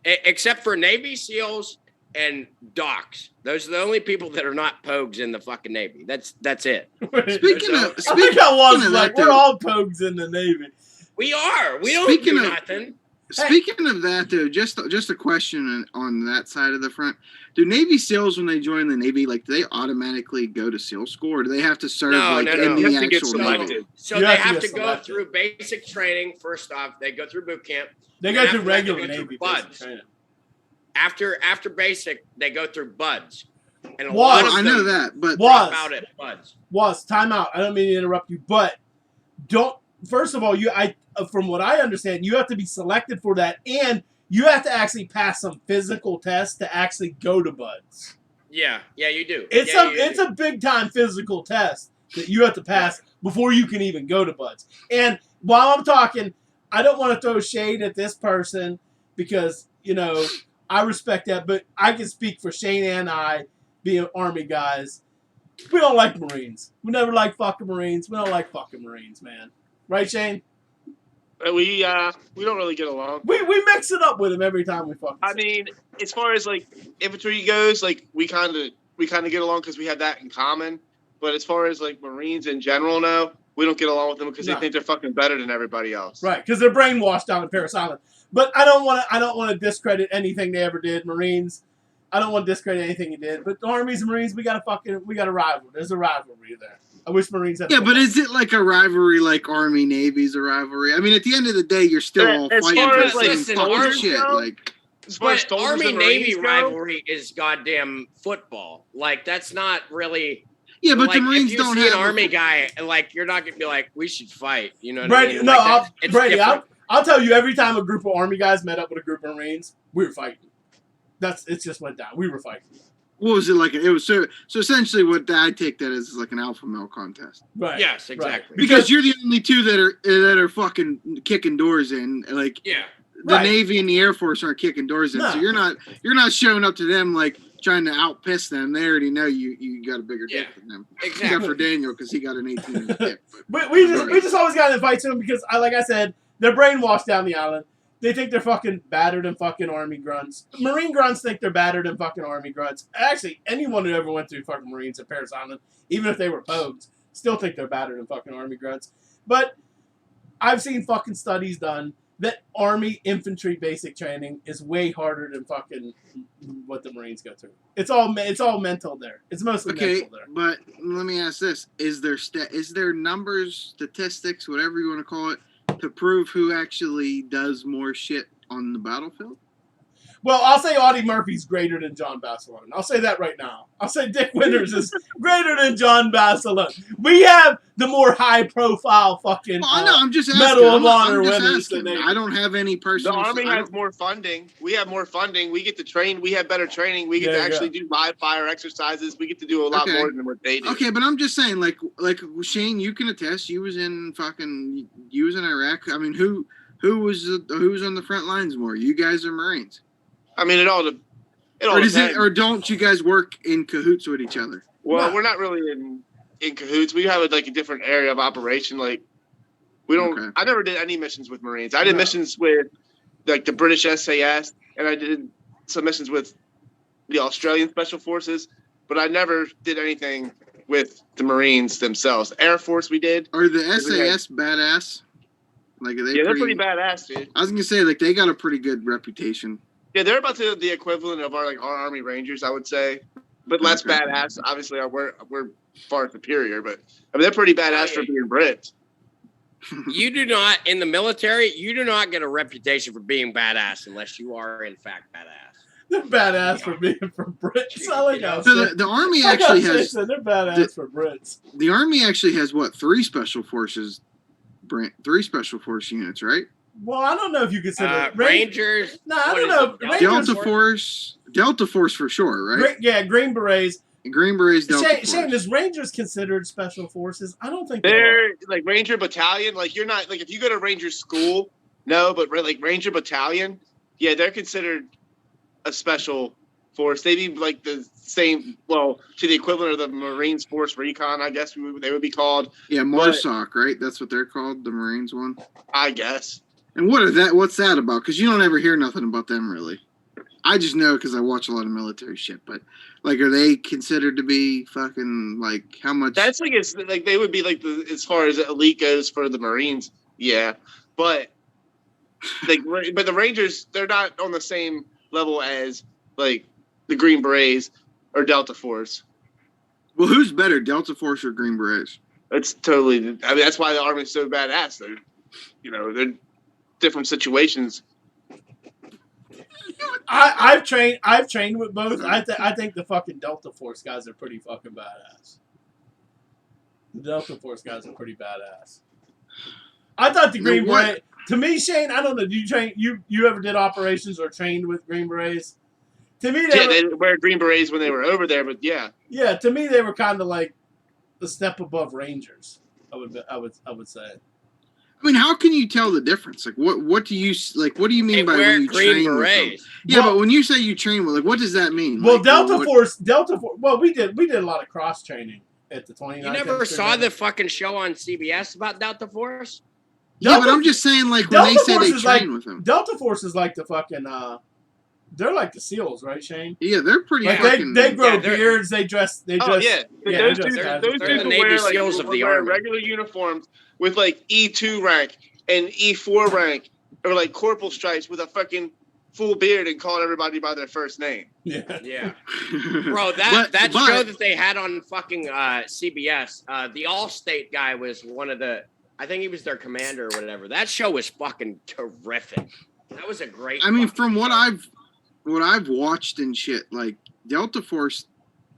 Except for Navy SEALs and docs. Those are the only people that are not pogues in the fucking Navy. That's it. Speaking of, I think I was of like, that, we're though- all pogues in the Navy. We are. We don't Speaking do of- nothing. Speaking of that, though, just a question on that side of the front. Do Navy SEALs, when they join the Navy, like, do they automatically go to SEAL school, or do they have to serve No. in You the have to get actual selected. Navy? So You they have to have get to go selected. through basic training. First off, they go through boot camp. They And go after through that, they regular go through Navy buds. basic training. After basic, they go through buds. And a Well, lot of I them know that, but What? drop out at buds. Time out. I don't mean to interrupt you, but don't. First of all, from what I understand, you have to be selected for that, and you have to actually pass some physical tests to actually go to buds. Yeah, you do. It's Yeah, you it's do. a big time physical test that you have to pass before you can even go to buds. And while I'm talking, I don't want to throw shade at this person because I respect that, but I can speak for Shane and I, being Army guys. We don't like Marines. We never like fucking Marines. We don't like fucking Marines, man. Right, Shane? We don't really get along. We mix it up with them every time we fucking. I mean, as far as like infantry goes, like we kind of get along because we have that in common. But as far as like Marines in general, no, we don't get along with them because they think they're fucking better than everybody else. Right, because they're brainwashed down in Parris Island. But I don't want to discredit anything they ever did. Marines, I don't want to discredit anything he did. But the Armies and Marines, we got a rivalry. There's a rivalry there. I wish Marines had. Yeah, but is it like a rivalry like Army Navy's a rivalry? I mean, at the end of the day, you're still all as fighting far for as, the like, same soldiers fucking shit. go, Like, As far as But soldiers Army and Navy Marines go, rivalry is goddamn football. Like that's not really. yeah, but like, the Marines if you don't see have an Army guy, like you're not gonna be like, we should fight. You know what Brady, I mean? no, Like, it's Brady, different. I'll tell you. Every time a group of Army guys met up with a group of Marines, we were fighting. It just went down. We were fighting. What was it like? It was so essentially what I take that as is like an alpha male contest. Right. Yes, exactly. Because you're the only two that are fucking kicking doors in. Like Yeah. the Right. Navy and the Air Force aren't kicking doors in, No. so you're not showing up to them like trying to outpiss them. They already know you got a bigger dick than them. Except Exactly. for Daniel because he got an 18 in his dick. But we just always got in fights with them because, like I said, they're brainwashed down the island. They think they're fucking battered and fucking Army grunts. Marine grunts think they're battered and fucking Army grunts. Actually, anyone who ever went through fucking Marines at Parris Island, even if they were pogues, still think they're battered and fucking Army grunts. But I've seen fucking studies done that Army infantry basic training is way harder than fucking what the Marines go through. It's all mental there. It's mostly mental there. But let me ask this: is there numbers, statistics, whatever you want to call it, to prove who actually does more shit on the battlefield? Well, I'll say Audie Murphy's greater than John Basilone. I'll say that right now. I'll say Dick Winters is greater than John Basilone. We have the more high-profile fucking Well, no, I'm just asking. Medal of I'm Honor just winners asking. than they. I don't have any the personal. Army I has more funding. We have more funding. We get to train. We have better training. We get Yeah, to actually do live fire exercises. We get to do a lot Okay. more than what they do. Okay, but I'm just saying, like Shane, you can attest. You was in Iraq. I mean, who was on the front lines more? You guys or Marines? I mean, it all Or depends. don't you guys work in cahoots with each other? Well, No. we're not really in cahoots. We have like a different area of operation. Like we don't. Okay. I never did any missions with Marines. I did No. missions with like the British SAS, and I did some missions with the Australian Special Forces, but I never did anything with the Marines themselves. Air Force, we did. Are the SAS badass? Like, are they? Yeah, they're pretty badass, dude. I was gonna say, like, they got a pretty good reputation. Yeah, they're about to the equivalent of our Army Rangers, I would say, but less Okay. badass. Obviously, we're far superior, but I mean they're pretty badass for being Brits. You do not in the military. You do not get a reputation for being badass unless you are in fact badass. They're badass for being from Brits. I like how So the Army actually has they're badass for Brits. the Army actually has what, three special force units, right? Well, I don't know if you consider Rangers. No, I what don't is know. it, Rangers- Delta Force for sure, right? Green Berets. And Green Berets, Delta Force. Shane, is Rangers considered special forces? I don't think they are. They're like Ranger Battalion. Like you're not like if you go to Ranger school, no, but like Ranger Battalion, yeah, they're considered a special force. They'd be like the same, well, to the equivalent of the Marines Force Recon, I guess they would be called. Yeah, MARSOC, right? That's what they're called, the Marines one. I guess. And what's that about? Because you don't ever hear nothing about them, really. I just know because I watch a lot of military shit. But, like, are they considered to be fucking, like, how much? That's like it's like they would be like the as far as elite goes for the Marines, yeah. But but the Rangers, they're not on the same level as like the Green Berets or Delta Force. Well, who's better, Delta Force or Green Berets? It's totally. I mean, that's why the Army's so badass. They're different situations. I've trained with both. I think the fucking Delta Force guys are pretty fucking badass. The Delta Force guys are pretty badass. I thought the Green Beret. To me, Shane, I don't know. You ever did operations or trained with Green Berets? To me, they wear Green Berets when they were over there, but yeah. Yeah, to me, they were kind of like a step above Rangers. I would say. I mean, how can you tell the difference? Like, what do you like? What do you They mean by wear when you green train with them? berets. Yeah, Well- but when you say you train with, like, what does that mean? Well, Like, Delta what- Force. Well, we did a lot of cross training at the 29th. You never saw the fucking show on CBS about Delta Force? Yeah, but Delta- I'm just saying, like, when they Delta say Force they is train like with them. Delta Force is like the fucking. They're like the SEALs, right, Shane? Yeah, they're pretty Like fucking. they grow Yeah, they're- beards. They dress. They Oh dress. yeah, Yeah, those they dress dudes, casual. those They're dudes the will Navy wear like SEAls of the wear Army. regular uniforms with like E2 rank and E4 rank or like corporal stripes with a fucking full beard and call everybody by their first name. Yeah. Yeah. Bro, that But- show that they had on fucking CBS, the All-State guy was one of the, I think he was their commander or whatever. That show was fucking terrific. That was a great. I mean, fucking from what show. I've watched and shit, like Delta Force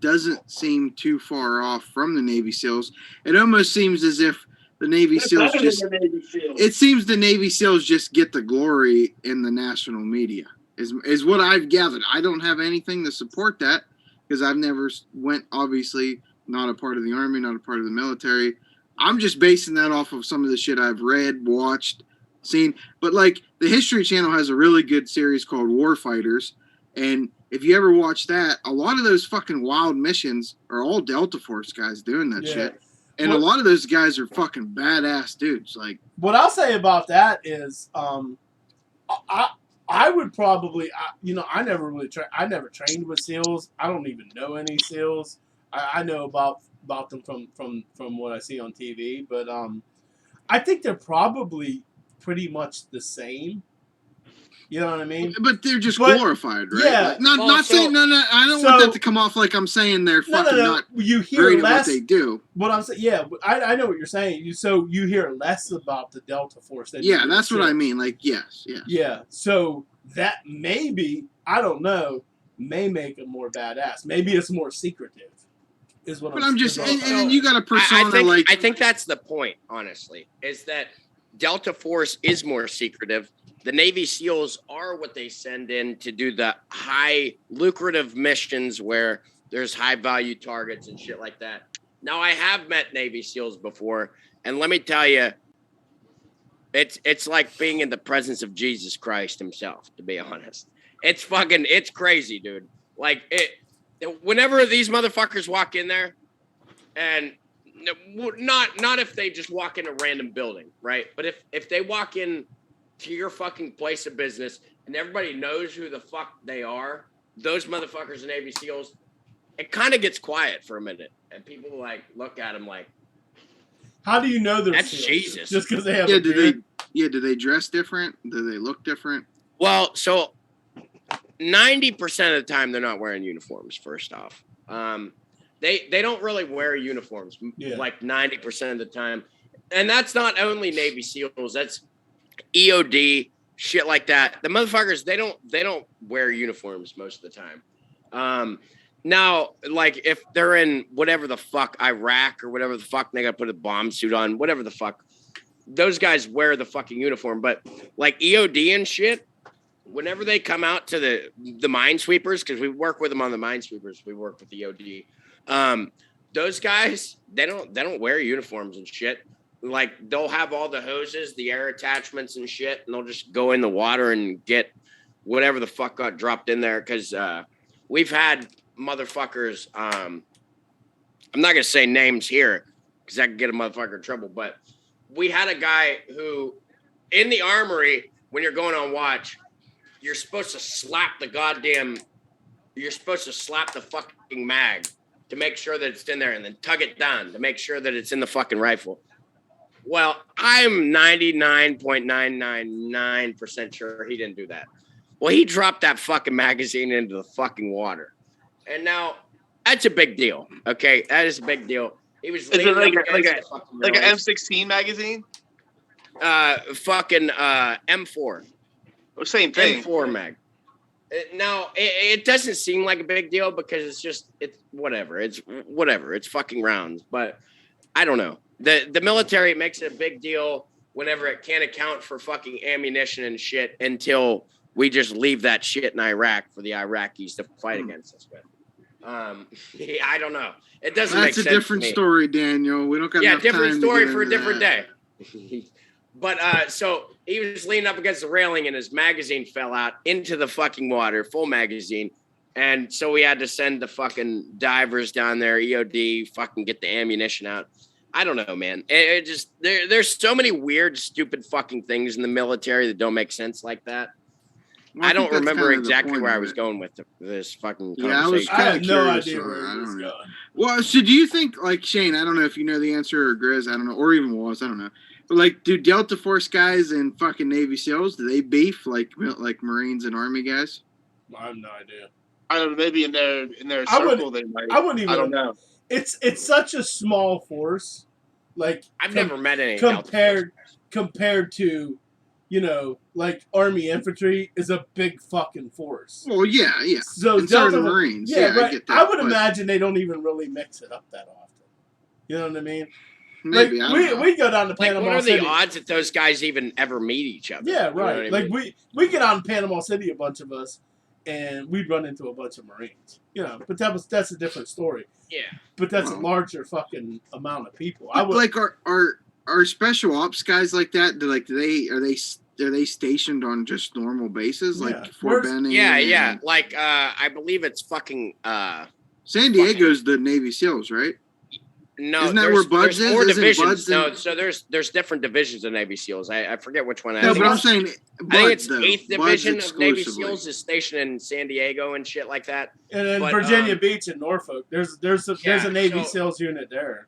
doesn't seem too far off from the Navy SEALs. It almost seems as if the Navy SEAls just. It seems the Navy SEAls just get the glory in the national media. Is what I've gathered. I don't have anything to support that because I've never went. Obviously, not a part of the Army, not a part of the military. I'm just basing that off of some of the shit I've read, watched, seen. But like the History Channel has a really good series called Warfighters, and if you ever watch that, a lot of those fucking wild missions are all Delta Force guys doing that Yeah. shit, and Well- a lot of those guys are fucking badass dudes. Like, What I'll say about that is, I would probably, I never really I never trained with SEALs. I don't even know any SEALs. I know about them from what I see on TV, but I think they're probably pretty much the same. You know what I mean? but they're just But- glorified, right? yeah. Like, not Well, saying no. I don't so- want that to come off like I'm saying they're No, fucking no. not You hear great at what less. they do. What I'm saying, yeah, I know what you're saying. So you hear less about the Delta Force than you Yeah, do that's the what I SEALs. mean. Like, yes. Yeah, so that maybe, I don't know, may make them more badass. Maybe it's more secretive, is what But I'm I'm just, is what and I'm then you got a persona I think that's the point, honestly, is that Delta Force is more secretive. The Navy SEALs are what they send in to do the high lucrative missions where there's high value targets and shit like that. Now, I have met Navy SEALs before, and let me tell you, it's like being in the presence of Jesus Christ himself, to be honest. It's crazy, dude. Like, whenever these motherfuckers walk in there, and not if they just walk in a random building, right? But if they walk in to your fucking place of business and everybody knows who the fuck they are, those motherfuckers are Navy SEAls, it kind of gets quiet for a minute. And people like look at them like, How do you know they're That's SEALs? Jesus. Just because they have Yeah, a beard? do they dress different? Do they look different? well, so 90% of the time they're not wearing uniforms, first off. They don't really wear uniforms Yeah. like 90% of the time. And that's not only Navy SEALs, that's EOD, shit like that. The motherfuckers, they don't wear uniforms most of the time. Now, like if they're in whatever the fuck, Iraq or whatever the fuck, they gotta put a bomb suit on, whatever the fuck. Those guys wear the fucking uniform, but like EOD and shit, whenever they come out to the minesweepers, because we work with them on the minesweepers, we work with EOD. Those guys, they don't wear uniforms and shit. Like they'll have all the hoses, the air attachments and shit, and they'll just go in the water and get whatever the fuck got dropped in there. Because we've had motherfuckers. I'm not gonna say names here because I could get a motherfucker in trouble. But we had a guy who, in the armory, when you're going on watch, you're supposed to slap the fucking mag to make sure that it's in there, and then tug it down to make sure that it's in the fucking rifle. Well, I'm 99.999% sure he didn't do that. Well, he dropped that fucking magazine into the fucking water. And now, that's a big deal, okay? That is a big deal. He was Is it leaning like up a- like against the fucking Like an railings. M16 magazine? Fucking M4. Or same thing. M4 mag. Now, it doesn't seem like a big deal because it's whatever. It's whatever. It's fucking rounds. But I don't know. The military makes it a big deal whenever it can't account for fucking ammunition and shit until we just leave that shit in Iraq for the Iraqis to fight against us with. I don't know. It doesn't make That's sense a different to me. story, Daniel. We don't got Yeah, enough different time story to get for a into different that. day. But so he was leaning up against the railing and his magazine fell out into the fucking water, full magazine. And so we had to send the fucking divers down there, EOD, fucking get the ammunition out. I don't know, man. It just there's so many weird, stupid fucking things in the military that don't make sense like that. Well, I think don't that's remember kind of the exactly point where I of was it. going with this fucking Yeah, I was conversation. I kind have of no curious. idea on where it. I it was don't know. going. Well, so do you think, like Shane? I don't know if you know the answer, or Grizz, I don't know, or even Wallace, I don't know. But like, do Delta Force guys and fucking Navy SEALs, do they beef like Marines and Army guys? I have no idea. I don't know. Maybe in their I would- circle they might. I wouldn't even. I don't know. It's such a small force. Like I've never met any Delta Force compared to, like Army infantry is a big fucking force. Well, yeah. So And so are the Delta- Marines. Yeah, I right. get that. I would but imagine they don't even really mix it up that often. You know what I mean? maybe like I don't know. we go down to Like, Panama what are City. the odds that those guys even ever meet each other? Yeah, You know right. what I Like mean? we get on Panama City, a bunch of us, and we'd run into a bunch of Marines. But that's a different story. Yeah. But that's a Well. larger fucking amount of people. I But, would like are special ops guys like that? Are they stationed on just normal bases Yeah. like Fort Where's- Benning? Yeah. and- Like I believe it's fucking San Diego's the Navy SEALs, right? no. Isn't that where there's Buds is? 4 Isn't divisions. Buds No, in- so there's different divisions of Navy SEAls. I forget which one. No, think but I'm it's- saying I think Buds it's though. 8th Buds Division of Navy exclusively. SEAls is stationed in San Diego and shit like that. and then but, Virginia Beach and Norfolk. There's a Navy so- SEALs unit there.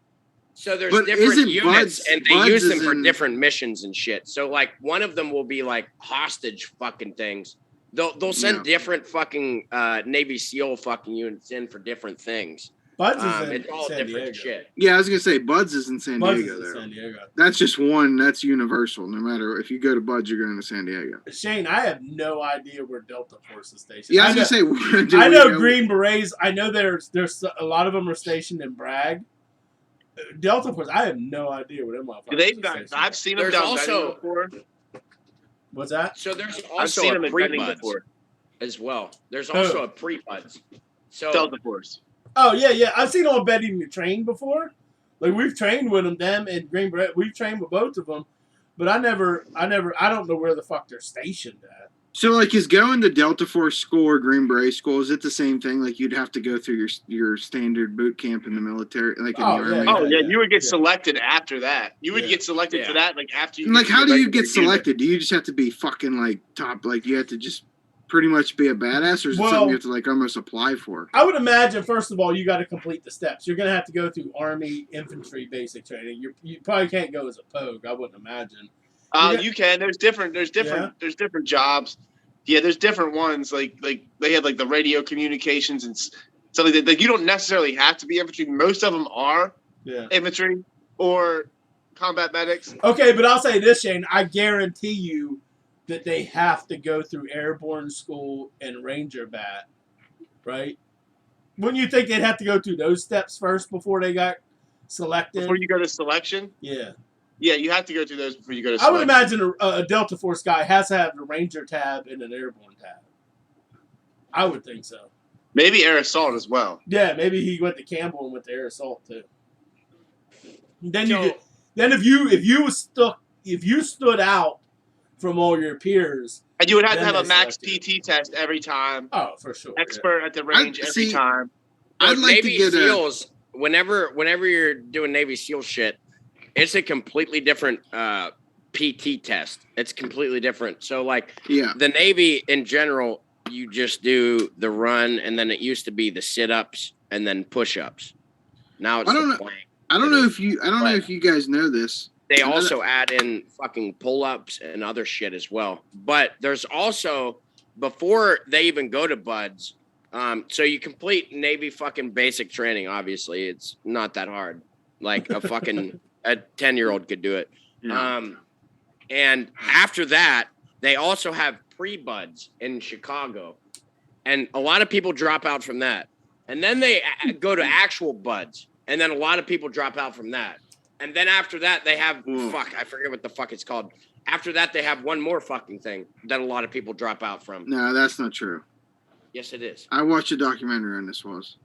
So there's But different isn't units, Buds- and they Buds use them is for in- different missions and shit. So like one of them will be like hostage fucking things. They'll send Yeah. different fucking Navy SEAL fucking units in for different things. Buds is in It's all San different Diego. shit. Yeah, I was gonna say Buds is in San Buds Diego is in there. San Diego. That's just one. That's universal. No matter if you go to Buds, you're going to San Diego. Shane, I have no idea where Delta Force is stationed. Yeah, I was gonna say. do I we know Green Berets. I know there's a lot of them are stationed in Bragg. Delta Force. I have no idea where them motherfuckers They've are done. stationed. I've seen them There's down also- Benning before. What's that? So there's I've also seen a them in Benning pre-buds before. as well. There's also a pre-buds. So Delta Force. Oh yeah. I've seen them on Betting the Train before. Like we've trained with them and Green Beret. We've trained with both of them, but I don't know where the fuck they're stationed at. So, like, is going to Delta Force school or Green Beret school, is it the same thing? Like, you'd have to go through your standard boot camp in the military, like in Oh, the yeah, Army? Oh yeah, you would get yeah. selected after that. You would Yeah. get selected for that, like after you. And, like, get how your do you regular get unit. selected? Do you just have to be fucking, like, top, like, you have to just pretty much be a badass, or is it Well- something you have to, like, almost apply for? I would imagine first of all you got to complete the steps. You're gonna have to go through Army infantry basic training. You probably can't go as a pogue. I wouldn't imagine. You can. There's different jobs. Yeah, there's different ones. Like they have like the radio communications and stuff like that. Like you don't necessarily have to be infantry. Most of them are Yeah. infantry or combat medics. Okay, but I'll say this, Shane. I guarantee you that they have to go through airborne school and Ranger bat, right? Wouldn't you think they'd have to go through those steps first before they got selected? Before you go to selection, Yeah. yeah, you have to go through those before you go to I would selection. imagine a Delta Force guy has to have a Ranger tab and an airborne tab. I would think so. Maybe air assault as well. Yeah, maybe he went to Campbell and went to air assault too. Then So- if you stood out from all your peers, And you would have to Then have a they max select PT test every time. oh for sure. yeah. Expert at the range every see- time. I'd But like to Navy get SEALs, whenever you're doing Navy SEAL shit, it's a completely different PT test. It's completely different. So like Yeah. the Navy in general, you just do the run, and then it used to be the sit-ups and then push-ups. Now it's I don't the know- plank. I don't know if you guys know this. They also add in fucking pull-ups and other shit as well. But there's also, before they even go to Buds, so you complete Navy fucking basic training. Obviously, it's not that hard. Like a 10-year-old could do it. Yeah. And after that, they also have pre-Buds in Chicago. And a lot of people drop out from that. And then they go to actual Buds. And then a lot of people drop out from that. And then after that, they have, Ooh. I forget what the fuck it's called. After that, they have one more fucking thing that a lot of people drop out from. No, that's not true. Yes, it is. I watched a documentary on this once.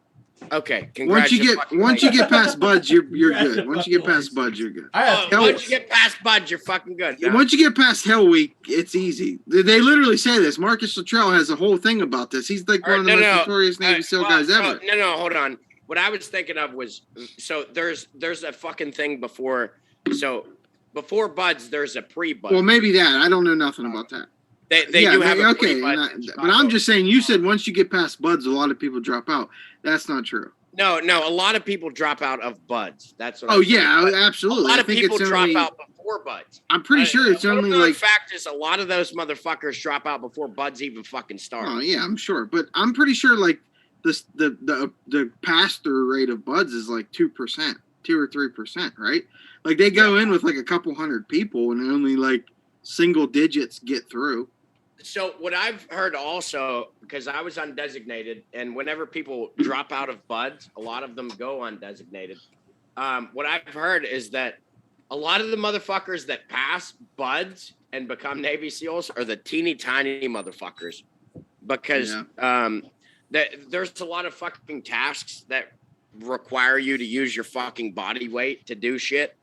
Okay, Once you get past buds, you're good. Once you get past buds, you're good. Once you get past buds, you're fucking good. No. Once you get past Hell Week, it's easy. They literally say this. Marcus Luttrell has a whole thing about this. He's like one of the most notorious Navy SEAL guys ever. No, hold on. What I was thinking of was, so there's a fucking thing before. So before buds, there's a pre-bud. Well, maybe that. I don't know nothing about that. They do have a pre-bud. But I'm just saying, you said once you get past buds, a lot of people drop out. That's not true. No, a lot of people drop out of buds. That's what. Absolutely. A lot of people drop out before buds. I'm pretty sure it's only like. Fact is, a lot of those motherfuckers drop out before buds even fucking start. Oh yeah, I'm sure, but I'm pretty sure like this the pass-through rate of buds is like 2%, 2 or 3%, right? Like they go in with like a couple hundred people, and only like single digits get through. So what I've heard also, because I was undesignated, and whenever people drop out of buds, a lot of them go undesignated. What I've heard is that a lot of the motherfuckers that pass buds and become Navy SEALs are the teeny tiny motherfuckers, because there's a lot of fucking tasks that require you to use your fucking body weight to do shit,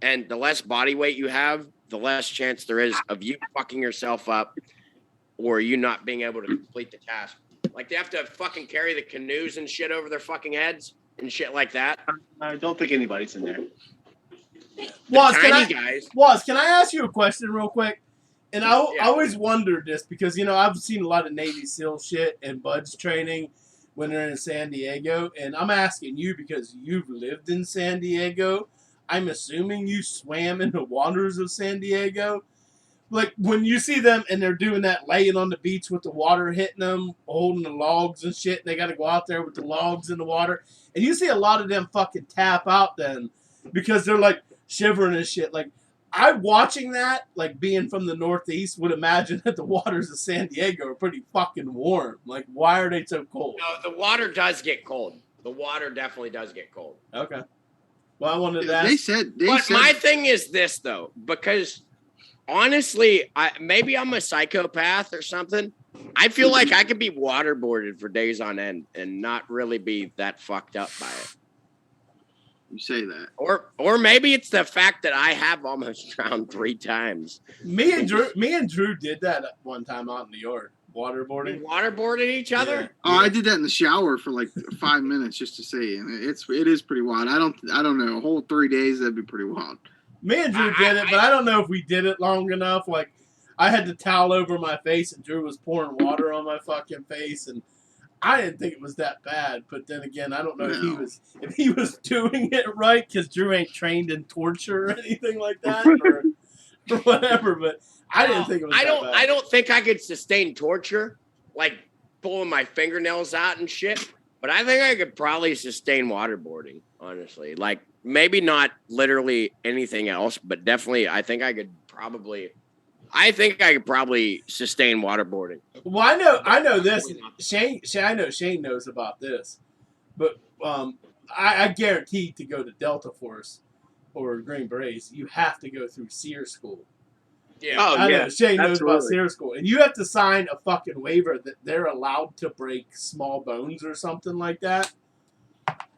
and the less body weight you have, the less chance there is of you fucking yourself up or you not being able to complete the task. Like they have to fucking carry the canoes and shit over their fucking heads and shit like that. I don't think anybody's in there. Was, can I ask you a question real quick? And I always wondered this because, you know, I've seen a lot of Navy SEAL shit and buds training when they're in San Diego. And I'm asking you because you've lived in San Diego. I'm assuming you swam in the waters of San Diego. Like, when you see them and they're doing that laying on the beach with the water hitting them, holding the logs and shit, and they got to go out there with the logs in the water. And you see a lot of them fucking tap out then because they're, like, shivering and shit. Like, I'm watching that, like, being from the Northeast, would imagine that the waters of San Diego are pretty fucking warm. Like, why are they so cold? No, the water does get cold. The water definitely does get cold. Okay. Well, I wanted to ask. But my thing is this, though, because... honestly, maybe I'm a psychopath or something. I feel like I could be waterboarded for days on end and not really be that fucked up by it. You say that. Or maybe it's the fact that I have almost drowned 3 times. Me and Drew did that one time out in New York. Waterboarding. We waterboarded each other? Yeah. Oh, I did that in the shower for like 5 minutes just to see, and it is pretty wild. I don't know, a whole 3 days, that'd be pretty wild. Me and Drew did it, but I don't know if we did it long enough. Like, I had the towel over my face, and Drew was pouring water on my fucking face, and I didn't think it was that bad. But then again, I don't know if he was doing it right, because Drew ain't trained in torture or anything like that, or whatever. But I didn't think it was that bad. I don't think I could sustain torture, like pulling my fingernails out and shit. But I think I could probably sustain waterboarding, honestly. Like, maybe not literally anything else, but definitely I think I could probably sustain waterboarding. Well, I know this. I know Shane knows about this. But I guarantee to go to Delta Force or Green Berets, you have to go through SEER school. Yeah. I know Shane knows about SEER school. And you have to sign a fucking waiver that they're allowed to break small bones or something like that.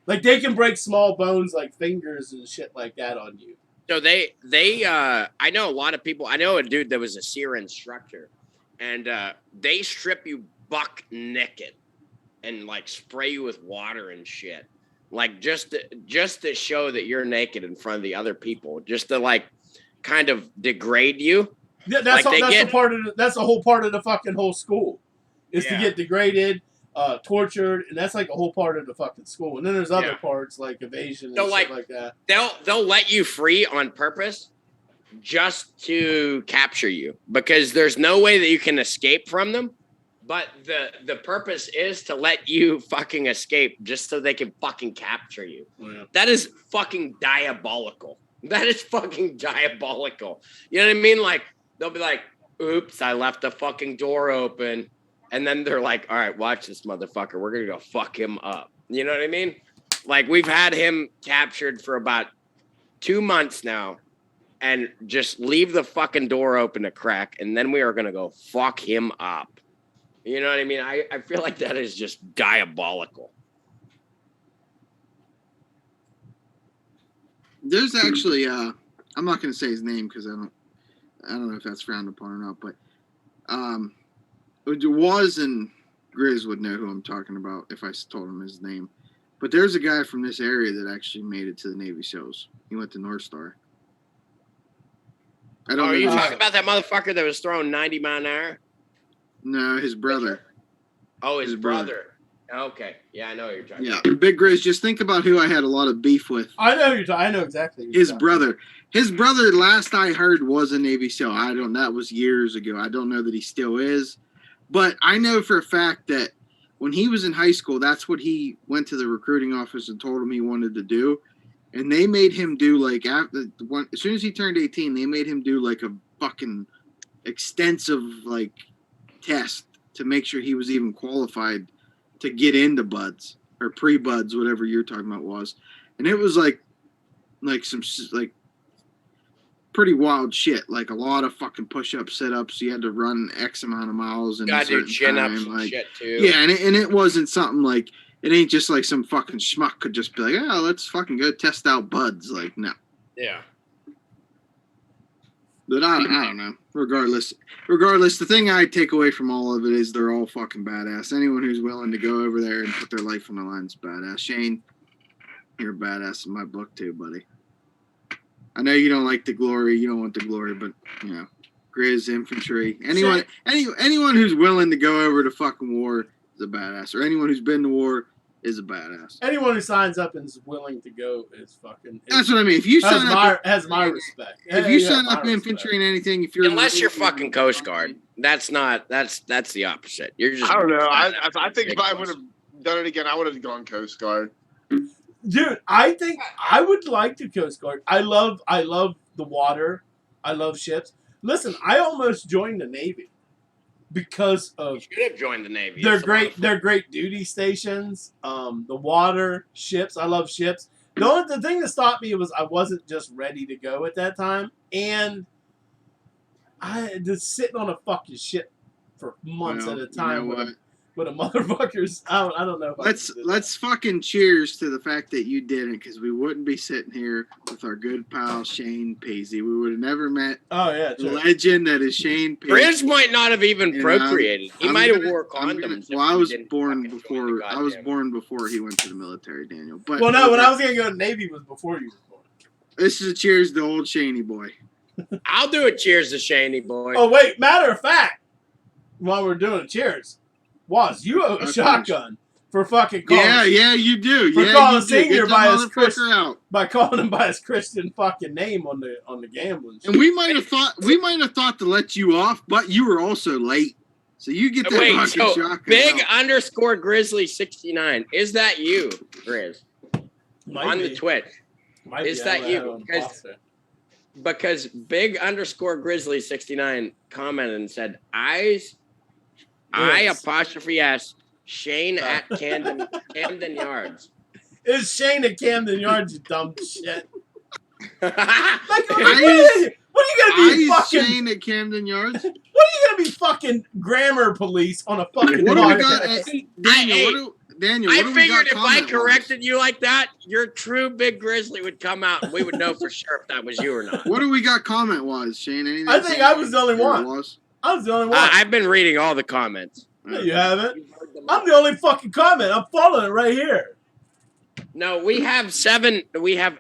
Like, they can break small bones like fingers and shit like that on you. So they I know a lot of people. I know a dude that was a SEER instructor, and they strip you buck naked and like spray you with water and shit. Like just to show that you're naked in front of the other people, just to like kind of degrade you. Yeah, that's a whole part of the fucking whole school is to get degraded, tortured, and that's like a whole part of the fucking school. And then there's other parts like evasion and shit like that. They'll let you free on purpose just to capture you, because there's no way that you can escape from them. But the purpose is to let you fucking escape just so they can fucking capture you. Yeah. That is fucking diabolical. That is fucking diabolical. You know what I mean? Like, they'll be like, oops, I left the fucking door open. And then they're like, all right, watch this motherfucker. We're going to go fuck him up. You know what I mean? Like, we've had him captured for about 2 months now, and just leave the fucking door open a crack, and then we are going to go fuck him up. You know what I mean? I feel like that is just diabolical. There's actually I'm not going to say his name because I don't know if that's frowned upon or not, but was and Grizz would know who I'm talking about if I told him his name. But there's a guy from this area that actually made it to the Navy SEALs. He went to North Star. I don't Are you know. talking about that motherfucker that was throwing 90 mile an hour? No, his brother. Oh, his brother. Okay. Yeah, I know what you're talking about. Yeah, Big Grizz, just think about who I had a lot of beef with. I know you're talking. I know exactly. Who you're His talking brother. His brother, last I heard, was a Navy SEAL. That was years ago. I don't know that he still is. But I know for a fact that when he was in high school, that's what he went to the recruiting office and told him he wanted to do. And they made him do, like, as soon as he turned 18, they made him do, like, a fucking extensive, like, test to make sure he was even qualified to get into buds or pre-buds, whatever you're talking about was. And it was like some like pretty wild shit, like a lot of fucking push-ups, sit-ups. You had to run X amount of miles in Gotta a do certain chin-ups time. and Like, shit, too. yeah, and it wasn't something like, it ain't just like some fucking schmuck could just be like, oh, let's fucking go test out buds. Like, no. Yeah. But I don't know. Regardless, the thing I take away from all of it is they're all fucking badass. Anyone who's willing to go over there and put their life on the line is badass. Shane, you're a badass in my book too, buddy. I know you don't like the glory. You don't want the glory, but, you know, Grizz, infantry. Anyone who's willing to go over to fucking war is a badass. Or anyone who's been to war is a badass. Anyone who signs up and is willing to go is fucking. That's what I mean. If you sign up, has my respect. if you sign up infantry and anything, if you're Unless you're fucking Coast Guard, that's the opposite. You're just. I don't know. I think if I would have done it again, I would have gone Coast Guard. Dude, I think I would like to Coast Guard. I love the water. I love ships. Listen, I almost joined the Navy because of. You should have joined the Navy. They're great. They're great duty stations. The water, ships. I love ships. The thing that stopped me was I wasn't just ready to go at that time, and I just sitting on a fucking ship for months at a time with a motherfuckers. I don't know. If Let's fucking cheers to the fact that you didn't, because we wouldn't be sitting here with our good pal Shane Paisley. We would have never met the legend that is Shane Paisley. Grizz might not have even procreated. He might have wore condoms. I was born before. I was born before he went to the military, Daniel. But when I was gonna go to the Navy was before you were born. This is a cheers to old Shaney boy. I'll do a cheers to Shaney boy. Oh wait, matter of fact, while we're doing cheers. Was you owe a shotgun for fucking calling? Yeah, you do. For calling Senior by his Christian, by calling him by his Christian fucking name on the gambling. And we might have thought to let you off, but you were also late, so you get that fucking shotgun. Big _ Grizzly 69. Is that you, Grizz? The Twitch? Is that you? Because Big _ Grizzly 69 commented and said, I''S Shane at Camden Yards. It's Shane at Camden Yards, you dumb shit. What are you gonna be fucking Shane at Camden Yards? What are you gonna be fucking grammar police on a fucking podcast? Daniel, I figured if I corrected you like that, your true Big Grizzly would come out and we would know for sure if that was you or not. What do we got comment-wise, Shane? Anything I think I was the only one. I was the only one. I've been reading all the comments. No, you haven't. I'm the only fucking comment. I'm following it right here. No, we have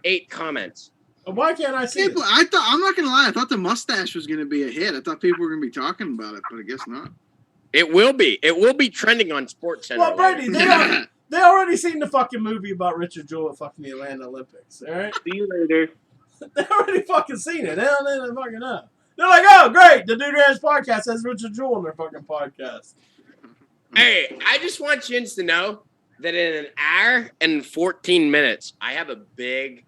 8 comments. Why can't I see it? I'm not gonna lie. I thought the mustache was gonna be a hit. I thought people were gonna be talking about it, but I guess not. It will be. It will be trending on SportsCenter. Well, Brady, they already seen the fucking movie about Richard Jewell at fucking the Atlanta Olympics. All right. See you later. They already fucking seen it. They don't fucking know. They're like, oh, great. The Dude Ranch podcast has Richard Jewell on their fucking podcast. Hey, I just want you to know that in an hour and 14 minutes, I have a big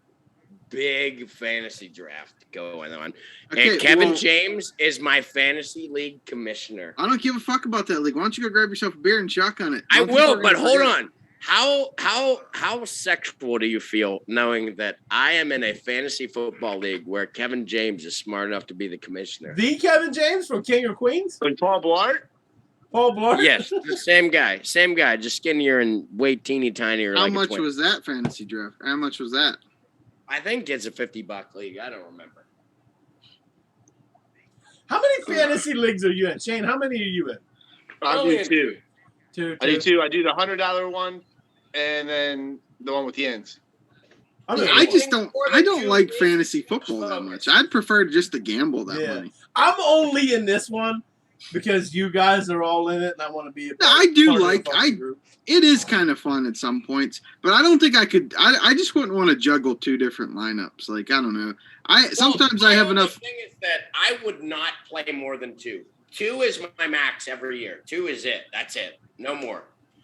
fantasy draft going on. Okay, and Kevin James is my fantasy league commissioner. I don't give a fuck about that league. Why don't you go grab yourself a beer and shotgun it? I will, but hold on. How sexual do you feel knowing that I am in a fantasy football league where Kevin James is smart enough to be the commissioner? The Kevin James from King of Queens? And Paul Blart? Paul Blart? Yes, the same guy, just skinnier and way teeny tinier. How much was that fantasy draft? How much was that? I think it's a $50 league. I don't remember. How many fantasy leagues are you in? Shane, how many are you in? I Only do in two. Two. I do two. I do the $100 one, and then the one with Yens. I'm in I one. just don't. I don't like fantasy football that much. I'd prefer just to gamble that Yeah. money. I'm only in this one because you guys are all in it, and I want to be a part, I do part like- of the fucking group. It is kind of fun at some points, but I don't think I could. I just wouldn't want to juggle two different lineups. Like I don't know. Sometimes I have enough. The thing is that I would not play more than two. Two is my max every year. Two is it. That's it. No more.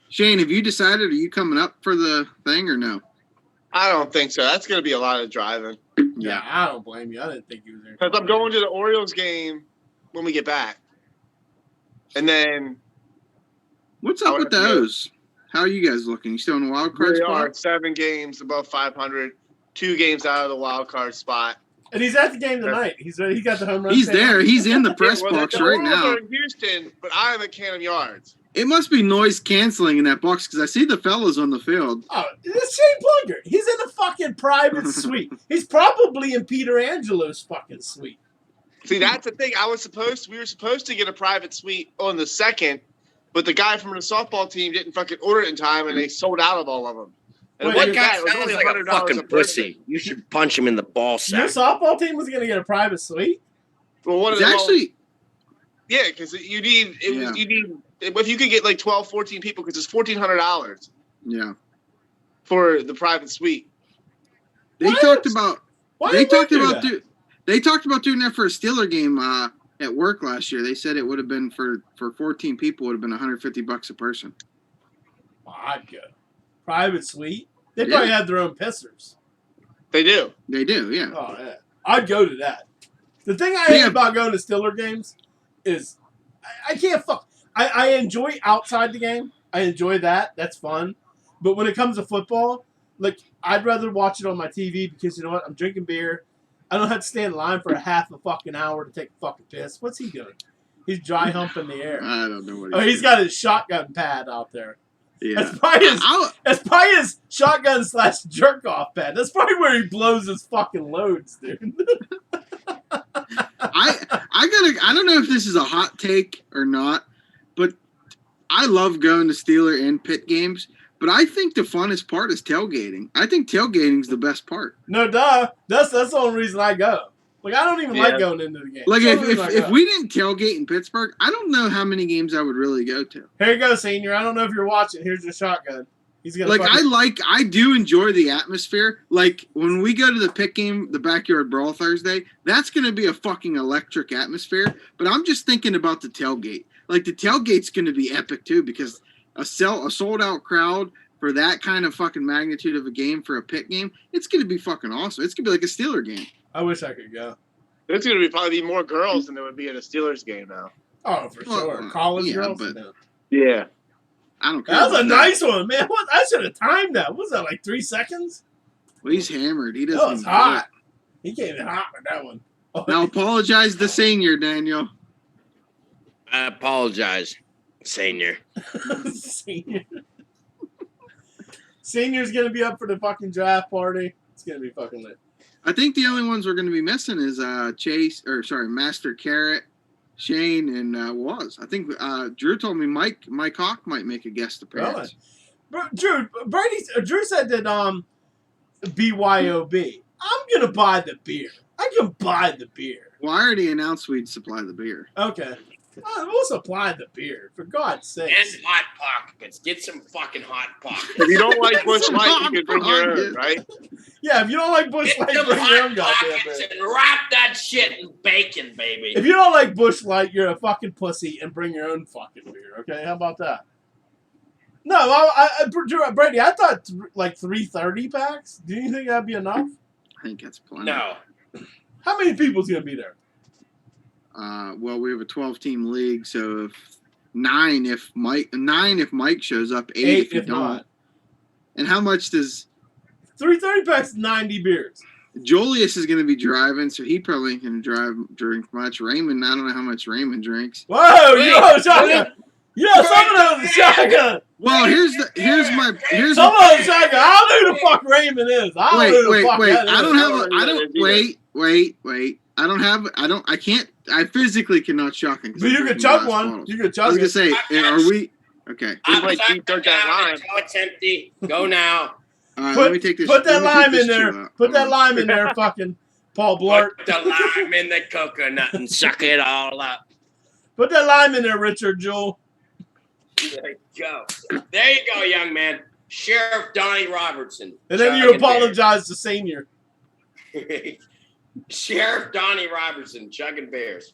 Shane, have you decided? Are you coming up for the thing or no? I don't think so. That's going to be a lot of driving. Yeah, I don't blame you. I didn't think you was there. Because I'm going to the Orioles game when we get back. And then What's up with those? How are you guys looking? You still in the wild card we are spot? 7 games above 500, 2 games out of the wild card spot. And he's at the game tonight. He got the home run. He's stand. there. He's in the press Well, box the right Orioles now. are in Houston, but I'm at Canham Yards. It must be noise canceling in that box because I see the fellas on the field. Oh, it's Shane Plunger. He's in a fucking private suite. He's probably in Peter Angelo's fucking suite. See, that's the thing. We were supposed to get a private suite on the 2nd, but the guy from the softball team didn't fucking order it in time, and they sold out of all of them. And Wait, it What wasn't guy bad. It was sounds only like a $100 fucking person. pussy? You should punch him in the ball Your sack. softball team was going to get a private suite? Well, one of It's them actually, yeah, because you need if you could get like 12, 14 people, because it's $1,400 yeah. for the private suite. They What? talked about. Why They did we talked do about. that? They talked about doing that for a Steeler game at work last year. They said it would have been for 14 people would have been $150 a person. Oh, I'd go. Private suite? They Yeah. probably had their own pissers. They do. They do, yeah. Oh, yeah. I'd go to that. The thing I hate Yeah. about going to Steeler games is I can't fuck. I enjoy outside the game. I enjoy that. That's fun. But when it comes to football, like, I'd rather watch it on my TV because, you know what? I'm drinking beer. I don't have to stand in line for a half a fucking hour to take a fucking piss. What's he doing? He's dry humping the air. I don't know what Oh, he's doing. got his shotgun pad out there. Yeah. That's probably his shotgun / jerk off pad. That's probably where he blows his fucking loads, dude. I don't know if this is a hot take or not, but I love going to Steeler and Pitt games. But I think the funnest part is tailgating. I think tailgating's the best part. No, duh. That's the only reason I go. Like, I don't even Yeah. like going into the game. Like That's the only reason I if go. we didn't tailgate in Pittsburgh, I don't know how many games I would really go to. Here you go, senior. I don't know if you're watching. Here's your shotgun. He's gonna Like fucking, I do enjoy the atmosphere. Like when we go to the Pitt game, the Backyard Brawl Thursday, that's gonna be a fucking electric atmosphere. But I'm just thinking about the tailgate. Like the tailgate's gonna be epic too, because a sold out crowd for that kind of fucking magnitude of a game for a Pitt game, it's gonna be fucking awesome. It's gonna be like a Steeler game. I wish I could go. There's going to probably be more girls than there would be at a Steelers game now. Oh, for Well, sure. College yeah, girls. but- No. Yeah. I don't care. That was a about nice one, man. What? I should have timed that. What was that, like 3 seconds? Well, he's hammered. He doesn't. That was even hot. He came in hot with that one. Oh, Now apologize to senior Daniel. I apologize, senior. Senior. Senior's gonna be up for the fucking draft party. It's gonna be fucking lit. I think the only ones we're going to be missing is Master Carrot, Shane, and Waz. I think Drew told me Mike Hawk might make a guest appearance. Drew said that BYOB. I'm gonna buy the beer. I can buy the beer. Well, I already announced we'd supply the beer. Okay. We'll supply the beer, for God's sake. And hot pockets. Get some fucking hot pockets. If you don't like Bush Some Light, you hot can bring your pockets. own, right? Yeah, if you don't like Bush Get Light, some bring your own hot goddamn pockets beer. and wrap that shit in bacon, baby. If you don't like Bush Light, you're a fucking pussy and bring your own fucking beer, okay? How about that? No, Brady, I thought like 330 packs. Do you think that'd be enough? I think that's plenty. No. How many people's gonna be there? Well, we have a 12-team league, so if Mike shows up, 8 if you if don't. not. And how much does 330 packs, 90 beers. Julius is going to be driving, so he probably ain't going to drink much. Raymond, I don't know how much Raymond drinks. Whoa, Wait, yo, shotgun. Yeah, some of those are shotgun. Well, here's Some of those are shotgun. I don't know who the fuck Raymond is. I don't know who the fuck that is. I physically cannot shotgun. But you could chug one. You could chug I was it. gonna say, are we okay? We might deep throat that line. Until it's empty. Go now. All right, let me take this. Put that let me take lime this in there. chew out. Put that Hold on. lime in there, fucking Paul Blart. Put the lime in the coconut and suck it all up. Put that lime in there, Richard Jewell. There you go. There you go, young man. Sheriff Donnie Robertson. And then you chugging apologize to Senior. beers. Sheriff Donnie Robertson chugging beers.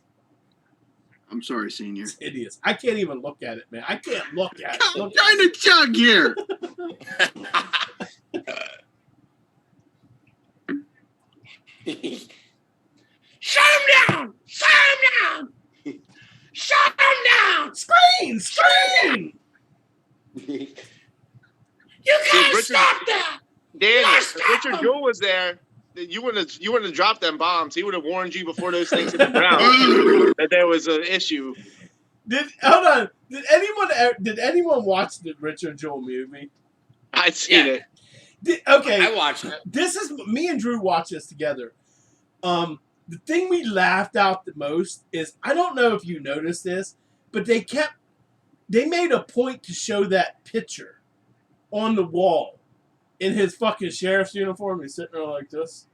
I'm sorry, Senior. It's hideous. I can't even look at it, man. I can't look at it. I'm Look trying to chug here. Shut him down! Shut him down! Shut him down! Screen! You can't Richard- stop that! Danny, Yes, if Richard stop him. Jewell was there, you wouldn't have dropped them bombs. He would have warned you before those things hit the ground that there was an issue. Hold on. Did anyone watch the Richard Jewell movie? I'd seen Yeah. it. Okay. I watched it. This is me and Drew watched this together. The thing we laughed out the most is, I don't know if you noticed this, but they made a point to show that picture on the wall in his fucking sheriff's uniform. He's sitting there like this.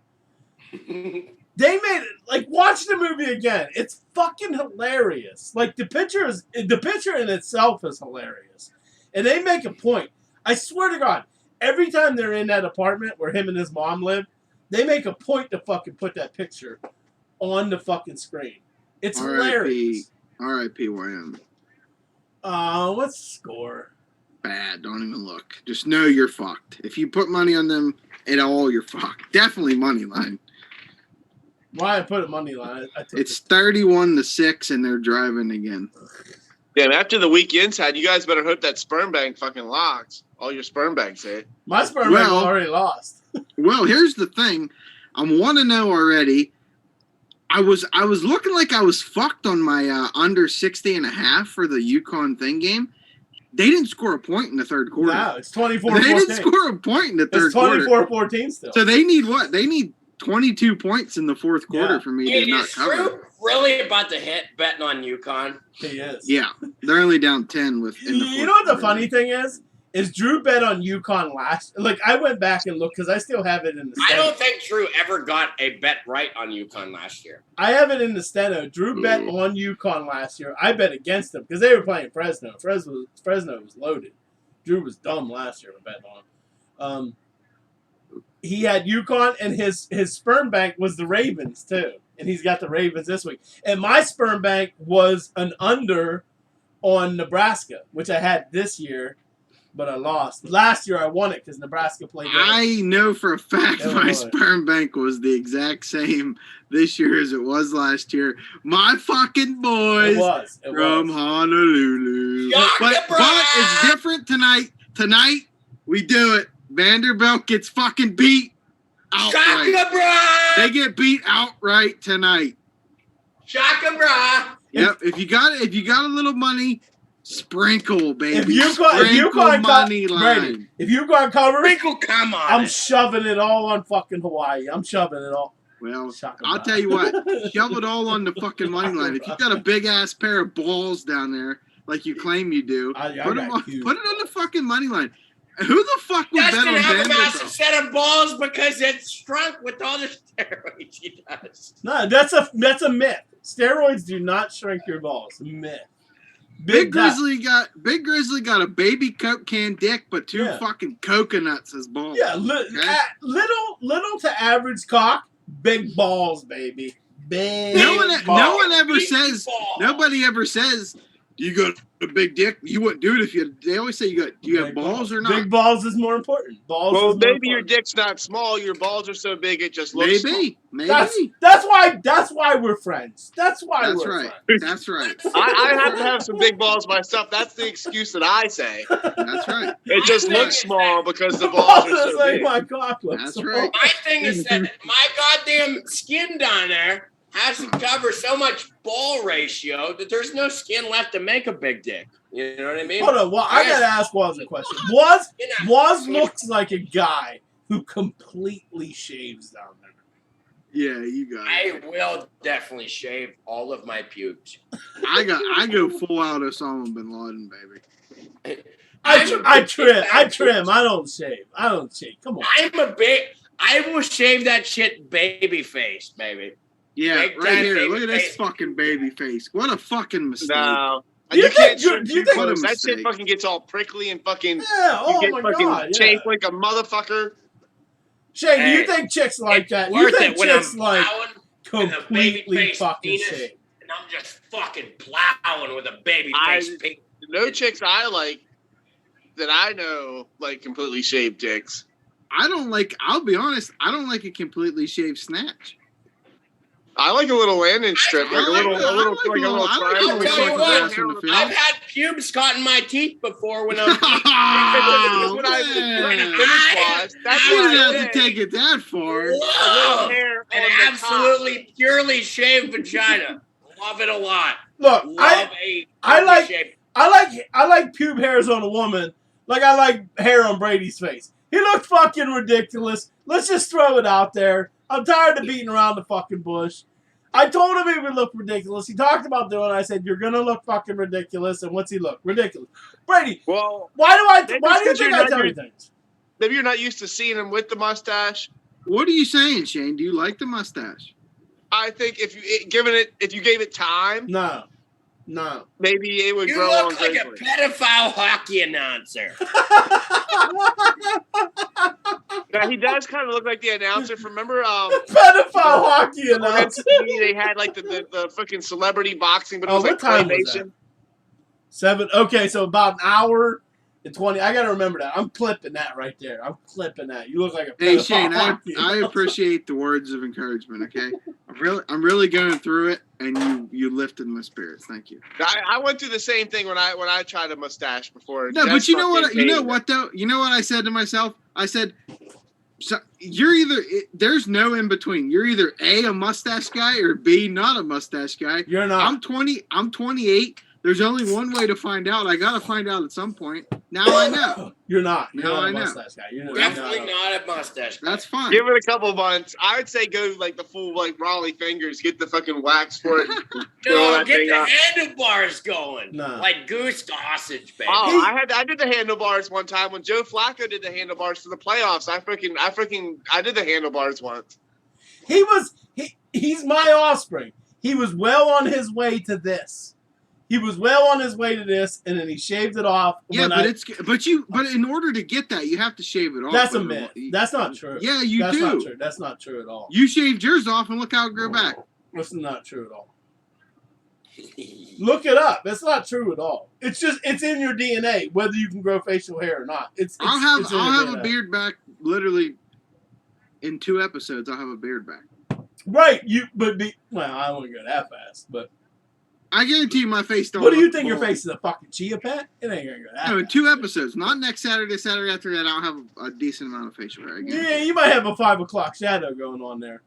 They made it, like, watch the movie again. It's fucking hilarious. Like, the picture in itself is hilarious. And they make a point. I swear to God, every time they're in that apartment where him and his mom live, they make a point to fucking put that picture on the fucking screen. It's hilarious. R.I.P. YM. What's the score? Bad. Don't even look. Just know you're fucked. If you put money on them at all, you're fucked. Definitely money line. Why I put a money line? I took It's 31-6, and they're driving again. Damn, after the weekend's had, you guys better hope that sperm bank fucking locks. All your sperm banks hit. my sperm bank already lost. Well, here's the thing. I want to know already. I was looking like I was fucked on my under 60.5 for the UConn thing game. They didn't score a point in the third quarter. No, it's 24-14. They didn't score a point in the third It's quarter. 24-14 still. So they need what? They need 22 points in the fourth quarter Yeah. for me Hey, to not is cover. Drew really about to hit betting on UConn? He is. Yeah, they're only down 10 with. In the You fourth know what the quarter. funny thing is? Is Drew bet on UConn last? Like, I went back and looked because I still have it in the I steno. don't think Drew ever got a bet right on UConn last year. I have it in the steno. Drew bet on UConn last year. I bet against them because they were playing Fresno. Fresno was loaded. Drew was dumb last year with betting on. He had UConn, and his sperm bank was the Ravens too, and he's got the Ravens this week. And my sperm bank was an under on Nebraska, which I had this year, but I lost. Last year I won it because Nebraska played. I know for a fact Oh, my boy. sperm bank was the exact same this year as it was last year. My fucking boys It was. from Honolulu. Shock But the bride! it's different tonight. Tonight, we do it. Vanderbilt gets fucking beat outright. Shaka bra! They get beat outright tonight. Shaka bra! Yep. If you got a little money, sprinkle, baby. If UConn money line. Brady, if UConn cover, Wrinkle, come on. I'm shoving it all on fucking Hawaii. I'm shoving it all. Well, Shaka I'll bra. tell you what. Shove it all on the fucking money line. If you got a big ass pair of balls down there, like you claim you do, I put got them on, huge put it on the fucking money line. Who the fuck would bet Dustin on have a massive Vanderbilt? set of balls because it's shrunk with all the steroids he does. No, that's a myth. Steroids do not shrink your balls. Myth. Big Guy. Grizzly got a baby Coke can dick, but two Yeah. fucking coconuts as balls. Yeah, Okay? little to average cock, big balls, baby. Big. No one ever Big says. balls. Nobody ever says you got a big dick. You wouldn't do it if you had. They always say you have Big balls or not. Big balls is more important. Balls. Well, is more maybe your important. dick's not small. Your balls are so big it just looks small. Maybe. That's why we're friends. That's why That's we're right. friends. That's right. I have to have some big balls myself. That's the excuse that I say. That's right. It just My thing looks is small that- because the balls are so like big. my cock looks That's small. right. My thing is that my goddamn skin down there has to cover so much ball ratio that there's no skin left to make a big dick. You know what I mean? Hold on. Well, I gotta ask Waz a question. Waz looks like a guy who completely shaves down there. Yeah, you got it. I will definitely shave all of my pubes. I go full out Osama bin Laden, baby. I trim. I don't shave. Come on. I will shave that shit baby face, baby. Yeah, Big right time here. baby Look at this face. fucking baby face. What a fucking mistake. No. Do you You can't think- trim do you too think- close. What a That shit mistake. fucking gets all prickly and fucking Yeah. you Oh get my fucking god. Yeah. chafed like a motherfucker. Shane, do you Hey, think chicks like It's that? You worth think it when chicks I'm like plowing with a baby completely face fucking penis, shave? and I'm just fucking plowing with a baby face penis. No chicks I like that I know like completely shaved dicks. I'll be honest, I don't like a completely shaved snatch. I like a little landing strip, like a little I like triangle. I'll little tell you fucking what, ass on the field. I've had pubes caught in my teeth before when I'm Oh, When I man. finish wise, that's You what didn't I have to say. take it that far. A little Whoa! hair An on the top. absolutely purely shaved vagina. Love it a lot. Look, Love I a like- shaved. I like pube hairs on a woman like I like hair on Brady's face. He looked fucking ridiculous. Let's just throw it out there. I'm tired of beating around the fucking bush. I told him he would look ridiculous. He talked about doing it. I said, you're going to look fucking ridiculous. And what's he look? Ridiculous. Brady, Well, why do you because think you're I not tell you used- things? maybe you're not used to seeing him with the mustache. What are you saying, Shane? Do you like the mustache? I think if you gave it time, No. maybe it would You grow look on like a gracefully. pedophile hockey announcer. Now, he does kind of look like the announcer. Remember, Pedophile hockey on announcer. MTV, they had like the fucking celebrity boxing, but it Oh, was like what time was claymation. 7. Okay, so about an hour and 20. I got to remember that. I'm clipping that right there. I'm clipping that. You look like a Hey pedophile Shane, hockey I announcer. appreciate the words of encouragement. Okay, I'm really going through it, and you lifted my spirits. Thank you. I went through the same thing when I tried a mustache before. No, That but you know fucking what? You know pain. what though? You know what I said to myself? I said, so you're either there's no in between. You're either A mustache guy or B not a mustache guy. You're not. I'm 20. I'm 28. There's only one way to find out. I gotta find out at some point. Now I know. You're not. You're No, not I a know. mustache guy. You're Definitely not a mustache. That's fine. Give it a couple months. I would say go like the full like Raleigh fingers. Get the fucking wax for it. Fill No, that get thing the up. handlebars going. No. Like goose sausage, baby. Oh, I did the handlebars one time when Joe Flacco did the handlebars for the playoffs. I did the handlebars once. He's my offspring. He was well on his way to this. And then he shaved it off. Yeah, when but in order to get that, you have to shave it off. that's a with myth. That's not true. Yeah, you That's do. not true. That's not true at all. You shaved yours off, and look how it grew back. That's not true at all. Look it up. That's not true at all. It's in your DNA, whether you can grow facial hair or not. I'll in your have a DNA. beard back literally in 2 episodes. I'll have a beard back. Right. I don't want to go that fast, but I guarantee you my face don't. what do you look think your bald. face is, a fucking chia pet? It ain't gonna go that No, in fast. 2 episodes. Not next Saturday. Saturday after that, I'll have a decent amount of facial hair. I guarantee. Yeah, you might have a 5 o'clock shadow going on there.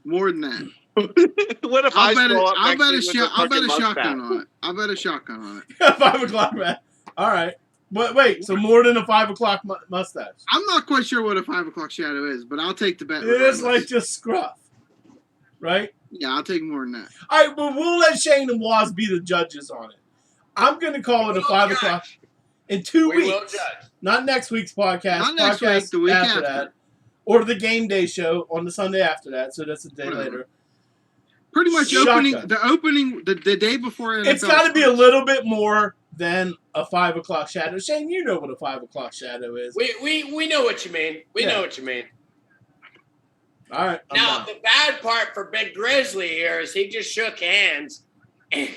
More than that. What if I'll bet scroll up I'll next bet a week with I'll bet a fucking shotgun mustache? on it. I'll bet a shotgun on it. 5 o'clock, man. All right. But wait, so more than a 5 o'clock mustache? I'm not quite sure what a 5 o'clock shadow is, but I'll take the bet. It's regardless. like just scruff, right? Yeah, I'll take more than that. All right, but we'll let Shane and Waz be the judges on it. I'm going to call it a 5 o'clock in 2 We will weeks. judge. Not next week's podcast. Not next podcast week, the week after. that. Or the game day show on the Sunday after that. So that's a day Whatever. later. Pretty much Shotgun. the day before NFL. It's got to be a starts. little bit more than a 5 o'clock shadow. Shane, you know what a 5 o'clock shadow is. We know what you mean. We know what you mean. All right. I'm Now, done. the bad part for Big Grizzly here is he just shook hands, and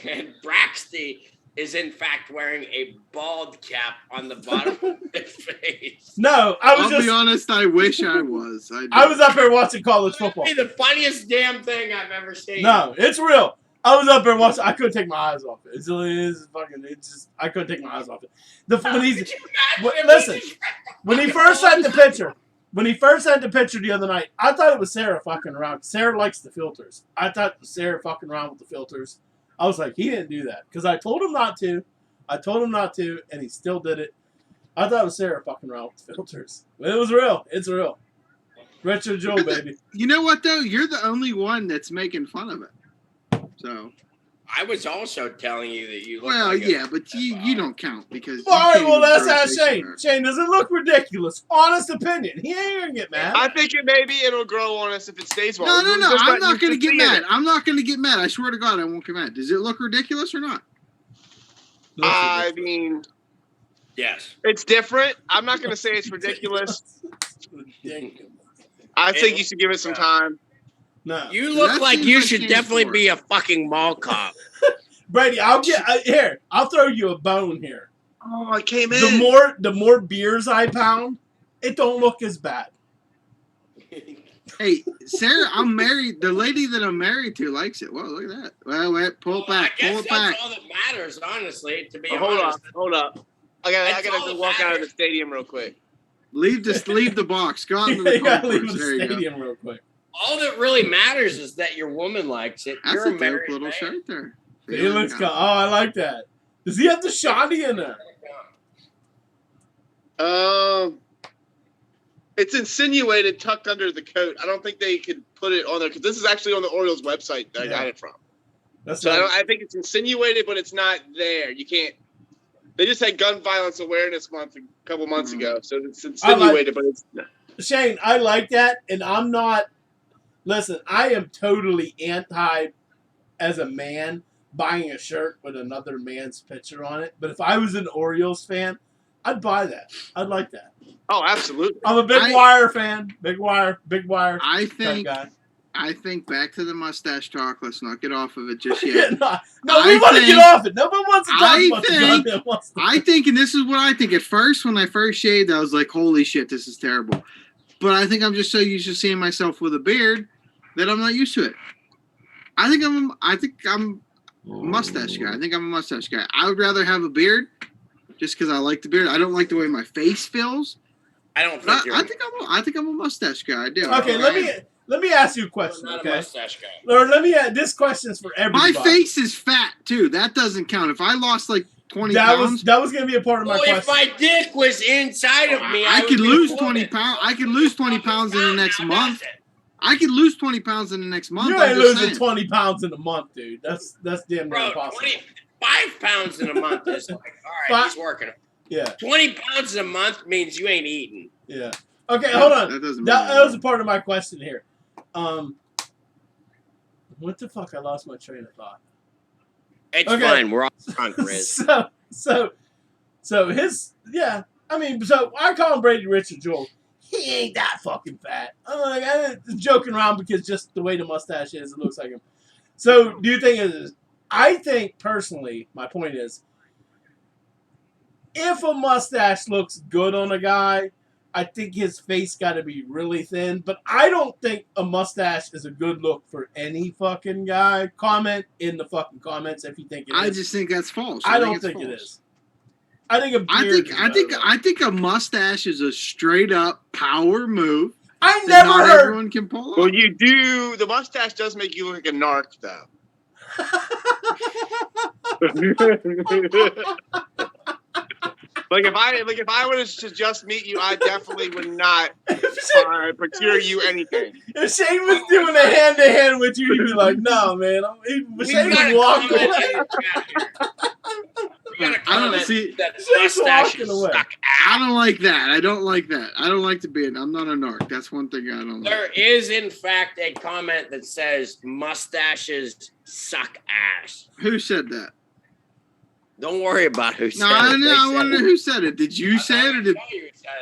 Braxty is in fact wearing a bald cap on the bottom of his face. No, I'll be honest. I wish I was. I was up here watching college football. It'd be the funniest damn thing I've ever seen. No, it's real. I was up there watching. I couldn't take my eyes off it. I couldn't take my eyes off it. When Could you imagine if listen, he just- when he first sent the picture, when he first sent the picture the other night, I thought it was Sarah fucking around. Sarah likes the filters. I thought it was Sarah fucking around with the filters. I was like, he didn't do that because I told him not to. And he still did it. I thought it was Sarah fucking around with the filters. But it was real. It's real. Retro Joe, baby. You know what though? You're the only one that's making fun of it. So. I was also telling you that you look Well, like yeah, but you don't count because. Well, all right, well, let's ask Shane. Shane, does it look ridiculous? Honest opinion. He ain't gonna get mad. I think it'll grow on us if it stays long. No. I'm not gonna get mad. I'm not gonna get mad. I swear to God, I won't get mad. Does it look ridiculous or not? I mean, yes, it's different. I'm not gonna say it's ridiculous. I think you should give it some time. No, you look like you should definitely be a fucking mall cop. Brady, I'll throw you a bone here. Oh, I came in. The more beers I pound, it don't look as bad. Hey, Sarah, I'm married. The lady that I'm married to likes it. Whoa, look at that. Well, wait, pull it back. I Pull guess it that's back. all that matters, honestly. To be Hold honest. up. I gotta go walk out of the stadium real quick. Leave the box. Go out into You the gotta leave concourse. the There you go. stadium real quick. All that really matters is that your woman likes it. That's You're a a dope married little man. shirt there. He looks good. Oh, I like that. Does he have the shawty in there? It's insinuated tucked under the coat. I don't think they could put it on there because this is actually on the Orioles website that I got it from. That's So nice. I think it's insinuated, but it's not there. You can't. They just had Gun Violence Awareness Month a couple months ago, so it's insinuated, but it's not. Shane, I like that, and I'm not. Listen, I am totally anti, as a man, buying a shirt with another man's picture on it. But if I was an Orioles fan, I'd buy that. I'd like that. Oh, absolutely. I'm a big Wire fan. Big Wire. I think back to the mustache talk. Let's not get off of it just yet. no, we want to get off it. Nobody wants to talk about the goddamn mustache. I think, and this is what I think. At first, when I first shaved, I was like, "Holy shit, this is terrible." But I think I'm just so used to seeing myself with a beard that I'm not used to it. I think I'm a mustache guy. I think I'm a mustache guy. I would rather have a beard, just because I like the beard. I don't like the way my face feels. I don't think I think I'm a mustache guy. I do. Okay, let me ask you a question. Not Okay, a mustache guy. or this question is for everybody. My face is fat too. That doesn't count. If I lost like 20 pounds, that was going to be a part of my question. If my dick was inside of me, I could lose 20 pounds. I could lose 20 pounds in the next month. I could lose 20 pounds in the next month. You ain't losing 20 pounds in a month, dude. That's damn near impossible. 5 pounds in a month is like, all right, he's working. Yeah. 20 pounds in a month means you ain't eating. Yeah. Okay, hold on. That was a part of my question here. What the fuck? I lost my train of thought. It's fine. We're all on, Chris. So his, yeah. I mean, so I call him Brady Richard Jewell. He ain't that fucking fat. I'm like, I'm joking around because just the way the mustache is, it looks like him. So do you think it is? I think personally, my point is, if a mustache looks good on a guy, I think his face got to be really thin. But I don't think a mustache is a good look for any fucking guy. Comment in the fucking comments if you think it is. I just think that's false. I don't think it is. I think a beard. I think a mustache is a straight up power move. I never heard. Everyone can pull off. Well, you do. The mustache does make you look like a narc, though. Like if I were to just meet you, I definitely would not procure you anything. If Shane was doing a hand to hand with you, he'd be like, "No, man." Shane would walk away. I don't see that Shane's walking away. I don't like that. I don't like that. I don't like the beard. I'm not a narc. That's one thing I don't like. There is, in fact, a comment that says mustaches suck ass. Who said that? Don't worry about who said it. I wonder who said it. Did you say it,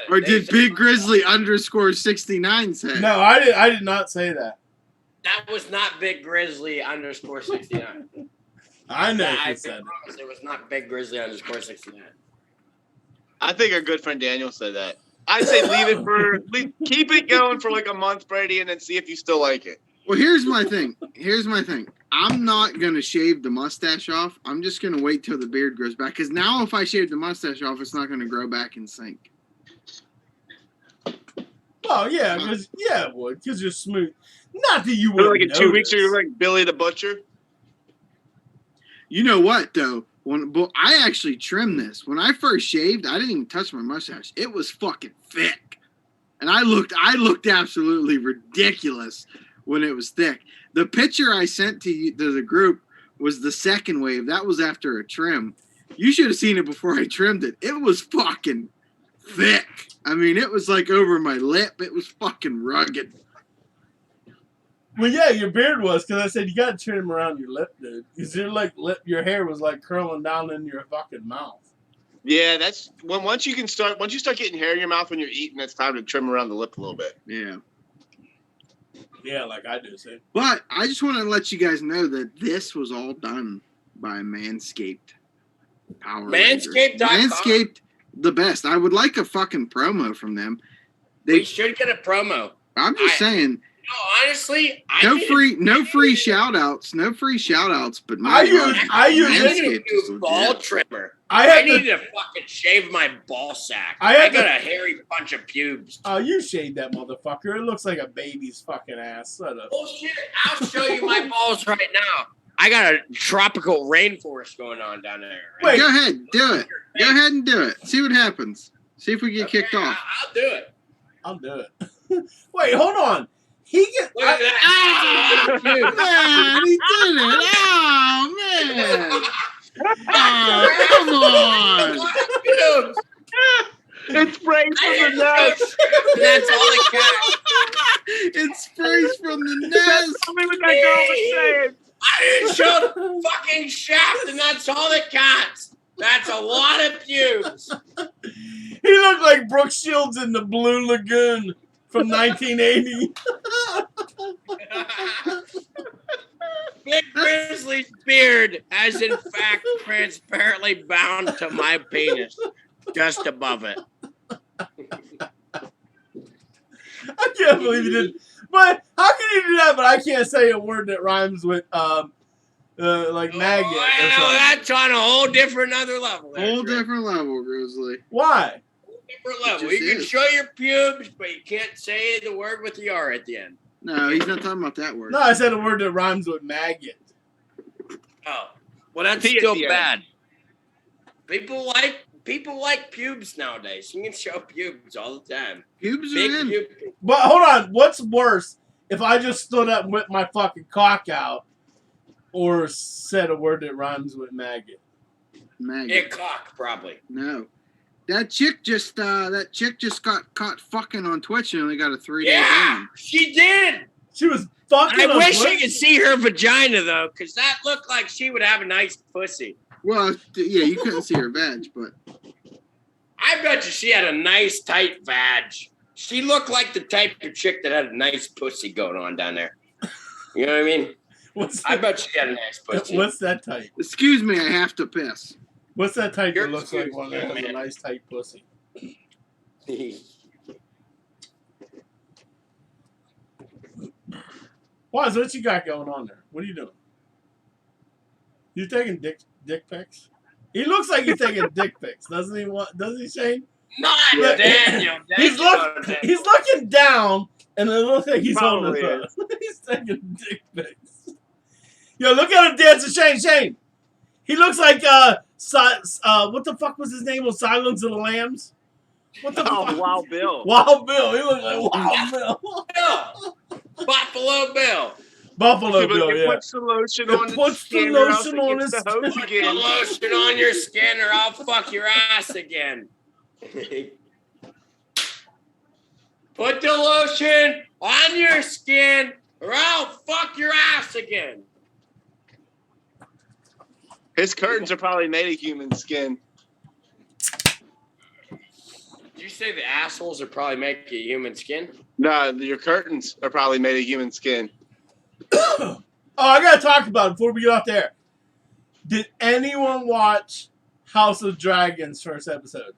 or did Big Grizzly _69 say it? No, I did not say that. That was not Big Grizzly _69. I know I who said it. It was not Big Grizzly _69. I think our good friend Daniel said that. I'd say keep it going for like a month, Brady, and then see if you still like it. Well, here's my thing. I'm not going to shave the mustache off. I'm just going to wait till the beard grows back. Because now if I shave the mustache off, it's not going to grow back in sync. Oh yeah, because it would, because you're smooth. Not that you Look would. like in 2 weeks, you're like Billy the Butcher. You know what though? I actually trimmed this. When I first shaved, I didn't even touch my mustache. It was fucking thick, and I looked absolutely ridiculous when it was thick. The picture I sent to the group was the second wave. That was after a trim. You should have seen it before I trimmed it. It was fucking thick. I mean, it was like over my lip. It was fucking rugged. Well, yeah, your beard was, because I said you got to trim around your lip, dude. Because your hair was like curling down in your fucking mouth. Yeah, that's once you start getting hair in your mouth when you're eating, it's time to trim around the lip a little bit. Yeah. Yeah, like I do, see. But I just want to let you guys know that this was all done by Manscaped. Manscaped.com. Manscaped, the best. I would like a fucking promo from them. We should get a promo. I'm just saying. No, honestly, No free shout outs, but I use a new ball trimmer. I need to fucking shave my ball sack. I got a hairy bunch of pubes. Oh, you shaved that motherfucker. It looks like a baby's fucking ass. Bullshit. I'll show you my balls right now. I got a tropical rainforest going on down there. Right? Wait, go ahead, do it. Go ahead and do it. See what happens. See if we get kicked off. I'll do it. Wait, hold on. He gets. Man, he did it. Oh, man. Oh, come on. It sprays from the nest. That's all it counts. It sprays from the nest. Tell me what that girl was saying. I didn't show the fucking shaft, and that's all that counts. That's a lot of pubes. He looked like Brooke Shields in the Blue Lagoon from 1980. Big Grizzly's beard has in fact transparently bound to my penis, just above it. I can't believe you did. But how can you do that? But I can't say a word that rhymes with like maggot. Well, that's on a whole different other level. Different level, Grizzly. Why? Different level. You can show your pubes, but you can't say the word with the R at the end. No, he's not talking about that word. No, I said a word that rhymes with maggot. Oh, well, that's still bad. People like pubes nowadays. You can show pubes all the time. Pubes are in. But hold on, what's worse? If I just stood up and whipped my fucking cock out, or said a word that rhymes with maggot? Yeah, cock probably. No. That chick just got caught fucking on Twitch and only got a 3-day ban. She did. She was fucking. I wish you could see her vagina though, because that looked like she would have a nice pussy. Well, yeah, you couldn't see her vag, but I bet you she had a nice tight vag. She looked like the type of chick that had a nice pussy going on down there. You know what I mean? I bet she had a nice pussy. What's that type? Excuse me, I have to piss. What's that type that looks like one that has a nice tight pussy? Waz, what you got going on there? What are you doing? You taking dick pics? He looks like he's taking dick pics, doesn't he? Doesn't he, Shane? Not Daniel. He's looking down, and it looks like he's holding his up. He's taking dick pics. Yo, look at him dancing, Shane. He looks like what the fuck was his name on Silence of the Lambs? What the fuck? Wild Bill. Wild Bill. He looks like Wild Bill. Buffalo Bill. Buffalo Bill, yeah. Puts the lotion on his skin. Put the lotion on your skin or I'll fuck your ass again. Put the lotion on your skin or I'll fuck your ass again. His curtains are probably made of human skin. Did you say the assholes are probably made of human skin? No, your curtains are probably made of human skin. Oh, I gotta talk about it before we get off there. Did anyone watch House of Dragons first episode?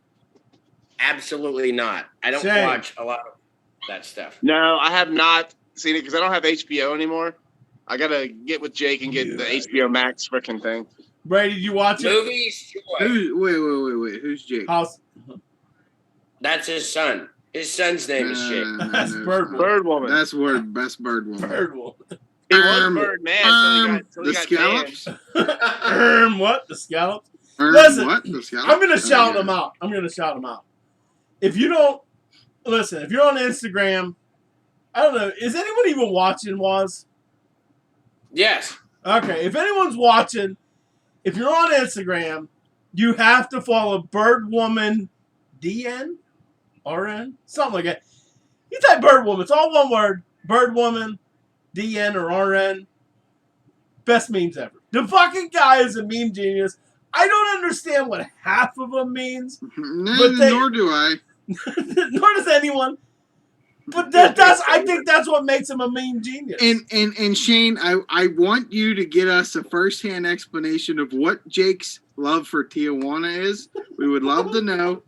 Absolutely not. I don't watch a lot of that stuff. No, I have not seen it because I don't have HBO anymore. I gotta get with Jake and get the HBO Max freaking thing. Brady, did you watch it? Movies? Wait. Who's Jake? House. That's his son. His son's name is Shane. That's Bird Bird woman. That's best bird woman. Bird woman. He was Bird man until he the got scallops. What? The scallops? Erm, Listen, what? The scallops? I'm gonna shout yeah. them out. If you don't listen, if you're on Instagram, I don't know. Is anyone even watching? Yes. Okay, if anyone's watching, if you're on Instagram, you have to follow Birdwoman DN, RN, something like that. You type Birdwoman, it's all one word. Birdwoman, DN or RN. Best memes ever. The fucking guy is a meme genius. I don't understand what half of them means. Nor do I. Nor does anyone. But I think that's what makes him a meme genius. And Shane, I want you to get us a first-hand explanation of what Jake's love for Tijuana is. We would love to know.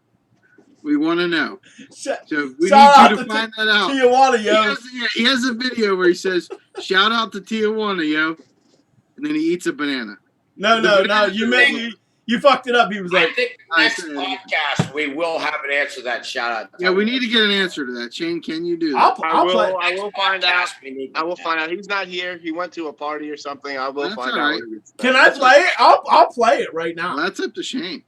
We want to know. So we need you to find that out. Tijuana, yo. He has a video where he says, "Shout out to Tijuana, yo," and then he eats a banana. No. You fucked it up. He was I like, think next podcast we will have an answer to that shout out. Yeah, we need to get an answer to that. Shane, can you do that? I will find out. I will find out. He's not here. He went to a party or something. I will find out. Can I play it? I'll play it right now. Well, that's up to Shane.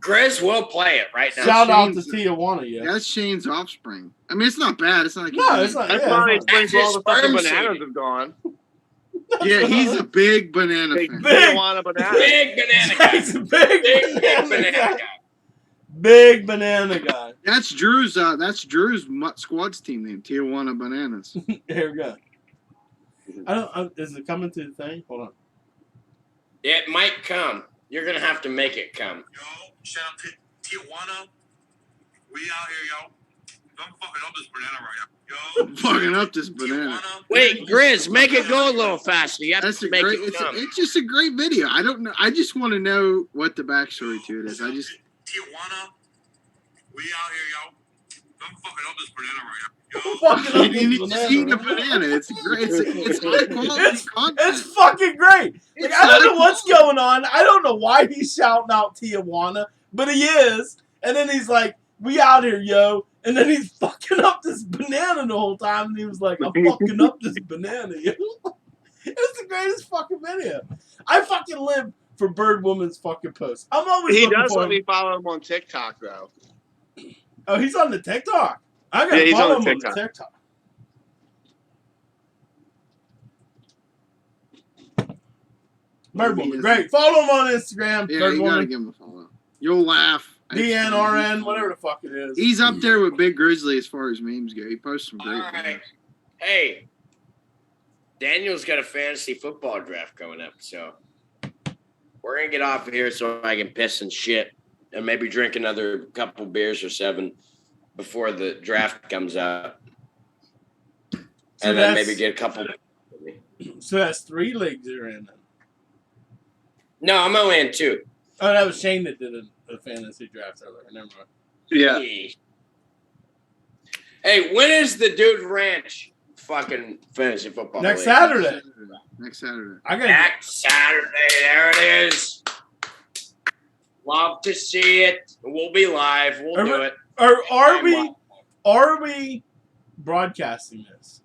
Grizz will play it right now. Shout out to Tijuana, yeah. That's Shane's offspring. I mean, it's not bad. It's not like it's not. That's Yeah, probably it's not. explains where all the fucking Sperm bananas seed. have gone. Yeah, he's a big banana fan. Tijuana banana. Big banana guy. He's a big Banana guy. Big banana guy. That's Drew's squad's team name, Tijuana Bananas. Here we go. Is it coming to the thing? Hold on. It might come. You're gonna have to make it come. Yo, shout out to Tijuana. We out here, yo. I'm fucking up this banana right now. Yo, Fucking up this banana. Tijuana. Wait, Grizz, make it go a little faster. You have That's to a make great. it come. It's just a great video. I don't know. I just want to know what the backstory to it is. I just. Tijuana. We out here, yo. I'm fucking up this banana right now. Yo. Fucking up You this just eat a banana. banana. It's great. It's high quality content. It's fucking great. Like, It's I don't know high what's quality. going on. I don't know why he's shouting out Tijuana, but he is. And then he's like, "We out here, yo." And then he's fucking up this banana the whole time. And he was like, "I'm fucking up this banana, yo." It's the greatest fucking video. I fucking live for Bird Woman's fucking posts. I'm always He looking does for let him. me follow him on TikTok though. Oh, he's on the TikTok. I gotta Yeah, he's follow on him the on the TikTok. TikTok. Bird Woman, great. Follow him on Instagram. Yeah, Bird you gotta Woman, give him a follow. You'll laugh. DNRN, whatever the fuck it is. He's up there with Big Grizzly as far as memes go. He posts some great All right. memes. Hey, Daniel's got a fantasy football draft coming up, so we're gonna get off of here so I can piss and shit, and maybe drink another couple beers or 7 before the draft comes up, So and then that's- maybe get a couple. So that's 3 leagues you're in. Then. No, I'm only in 2. Oh, that was Shane that did a fantasy draft earlier. Never mind. Yeah. Hey, when is the Dude Ranch fucking fantasy football? Next league? Saturday. Next Saturday. I got Next Saturday. There it is. Love to see it. We'll be live. We'll do it. Are we broadcasting this?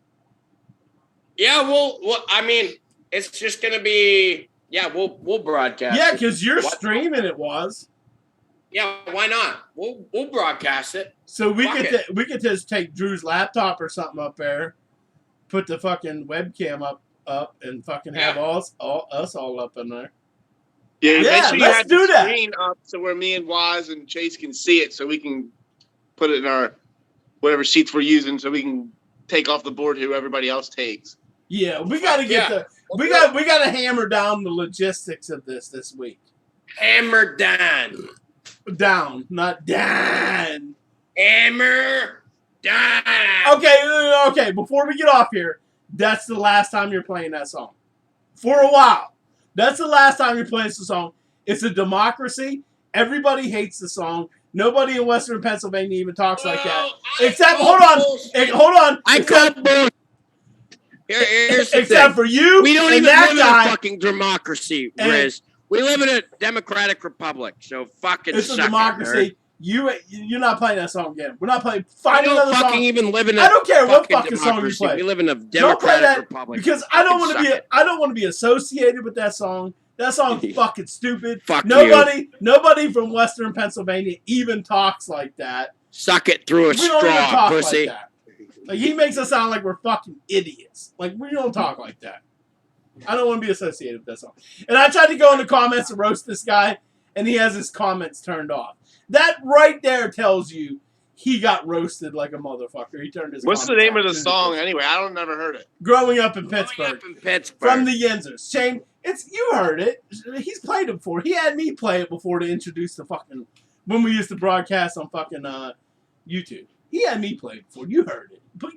Yeah, well, I mean, it's just gonna be. Yeah, we'll broadcast. Yeah, it. because you're What? streaming it was. Yeah, why not? We'll broadcast it. So we Fuck could just take Drew's laptop or something up there, put the fucking webcam up and fucking have us all up in there. Yeah, Yeah, make sure you let's have do the that. screen up so where me and Waz and Chase can see it, so we can put it in our whatever sheets we're using, so we can take off the board who everybody else takes. Yeah, we got to get we got to hammer down the logistics of this week. Hammer down. Down, not down. Hammer down. Okay. Before we get off here, that's the last time you're playing that song. For a while. That's the last time you're playing the song. It's a democracy. Everybody hates the song. Nobody in Western Pennsylvania even talks like that. Except, hold on. I call bull. Here's the Except thing. for you. We don't and even that live guy. in a fucking democracy, And- Riz. We live in a democratic republic, so fucking It's a suck it, democracy. You're not playing that song again. We're not playing. I Find don't another fucking song. even live in a I don't care what fucking fucking song you democracy. play. We live in a Don't play democratic that republic. because I don't want to Fucking be. suck it. I don't want to be associated with that song. That song's fucking stupid. Fuck Nobody from Western Pennsylvania even talks like that. Suck it through a We don't even straw, talk pussy. like that. Like he makes us sound like we're fucking idiots. Like we don't talk like that. I don't want to be associated with that song. And I tried to go in the comments and roast this guy, and he has his comments turned off. That right there tells you he got roasted like a motherfucker. He turned his. What's the comments name of off. the song anyway? I don't never heard it. Growing Up in Growing Pittsburgh. up in Pittsburgh. From the Yinzers. Shane, you heard it. He's played it before. He had me play it before to introduce the fucking when we used to broadcast on fucking YouTube. He had me play it before. You heard it. But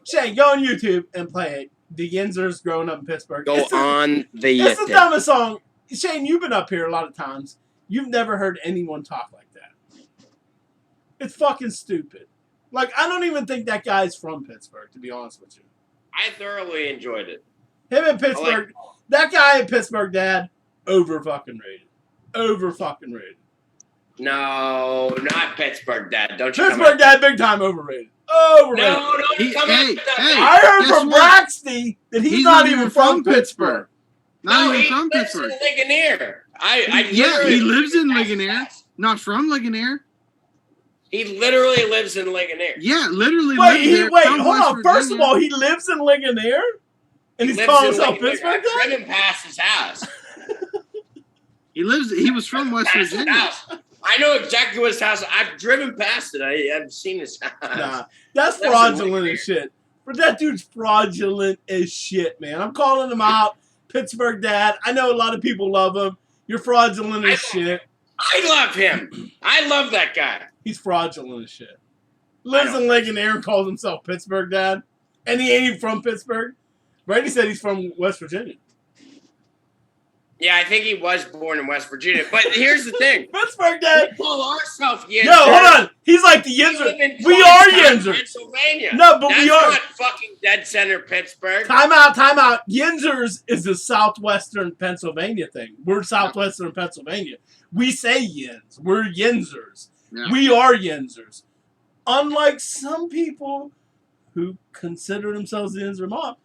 Shane, go on YouTube and play it. The Yinzers Growing Up in Pittsburgh. It's the dumbest song. Shane, you've been up here a lot of times. You've never heard anyone talk like that. It's fucking stupid. Like, I don't even think that guy's from Pittsburgh, to be honest with you. I thoroughly enjoyed it. Him in Pittsburgh, that guy in Pittsburgh, Dad, over fucking rated. Over fucking rated. No, not Pittsburgh Dad. Don't you Pittsburgh Dad, big time overrated. Overrated. No, I heard from Braxty that he's not even from Pittsburgh. Not even from lives Pittsburgh. in Ligonier. He lives in Ligonier. Not from Ligonier. He literally lives in Ligonier. Yeah, literally. Wait, hold on. First of all, he lives in Ligonier, and he's calling himself Pittsburgh. I've driven past his house. He was from West Virginia. I know exactly what his house is. I've driven past it. I've seen his house. Nah, that's fraudulent as shit. But that dude's fraudulent as shit, man. I'm calling him out. Pittsburgh Dad. I know a lot of people love him. You're fraudulent as shit. I love him. I love that guy. He's fraudulent as shit. Lives in Ligonier and calls himself Pittsburgh Dad. And he ain't even from Pittsburgh. Brady said he's from West Virginia. Yeah, I think he was born in West Virginia. But here's the thing. Pittsburgh Dad. We call ourselves Yinzers. Yo, hold on. He's like the Yinzer. We are Yinzers. Pennsylvania. No, but That's we are. not fucking dead center Pittsburgh. Time out. Yinzers is the southwestern Pennsylvania thing. We're southwestern Pennsylvania. We say Yins. We're Yinzers. Yeah. We are Yinzers. Unlike some people who consider themselves the Yinzer mob,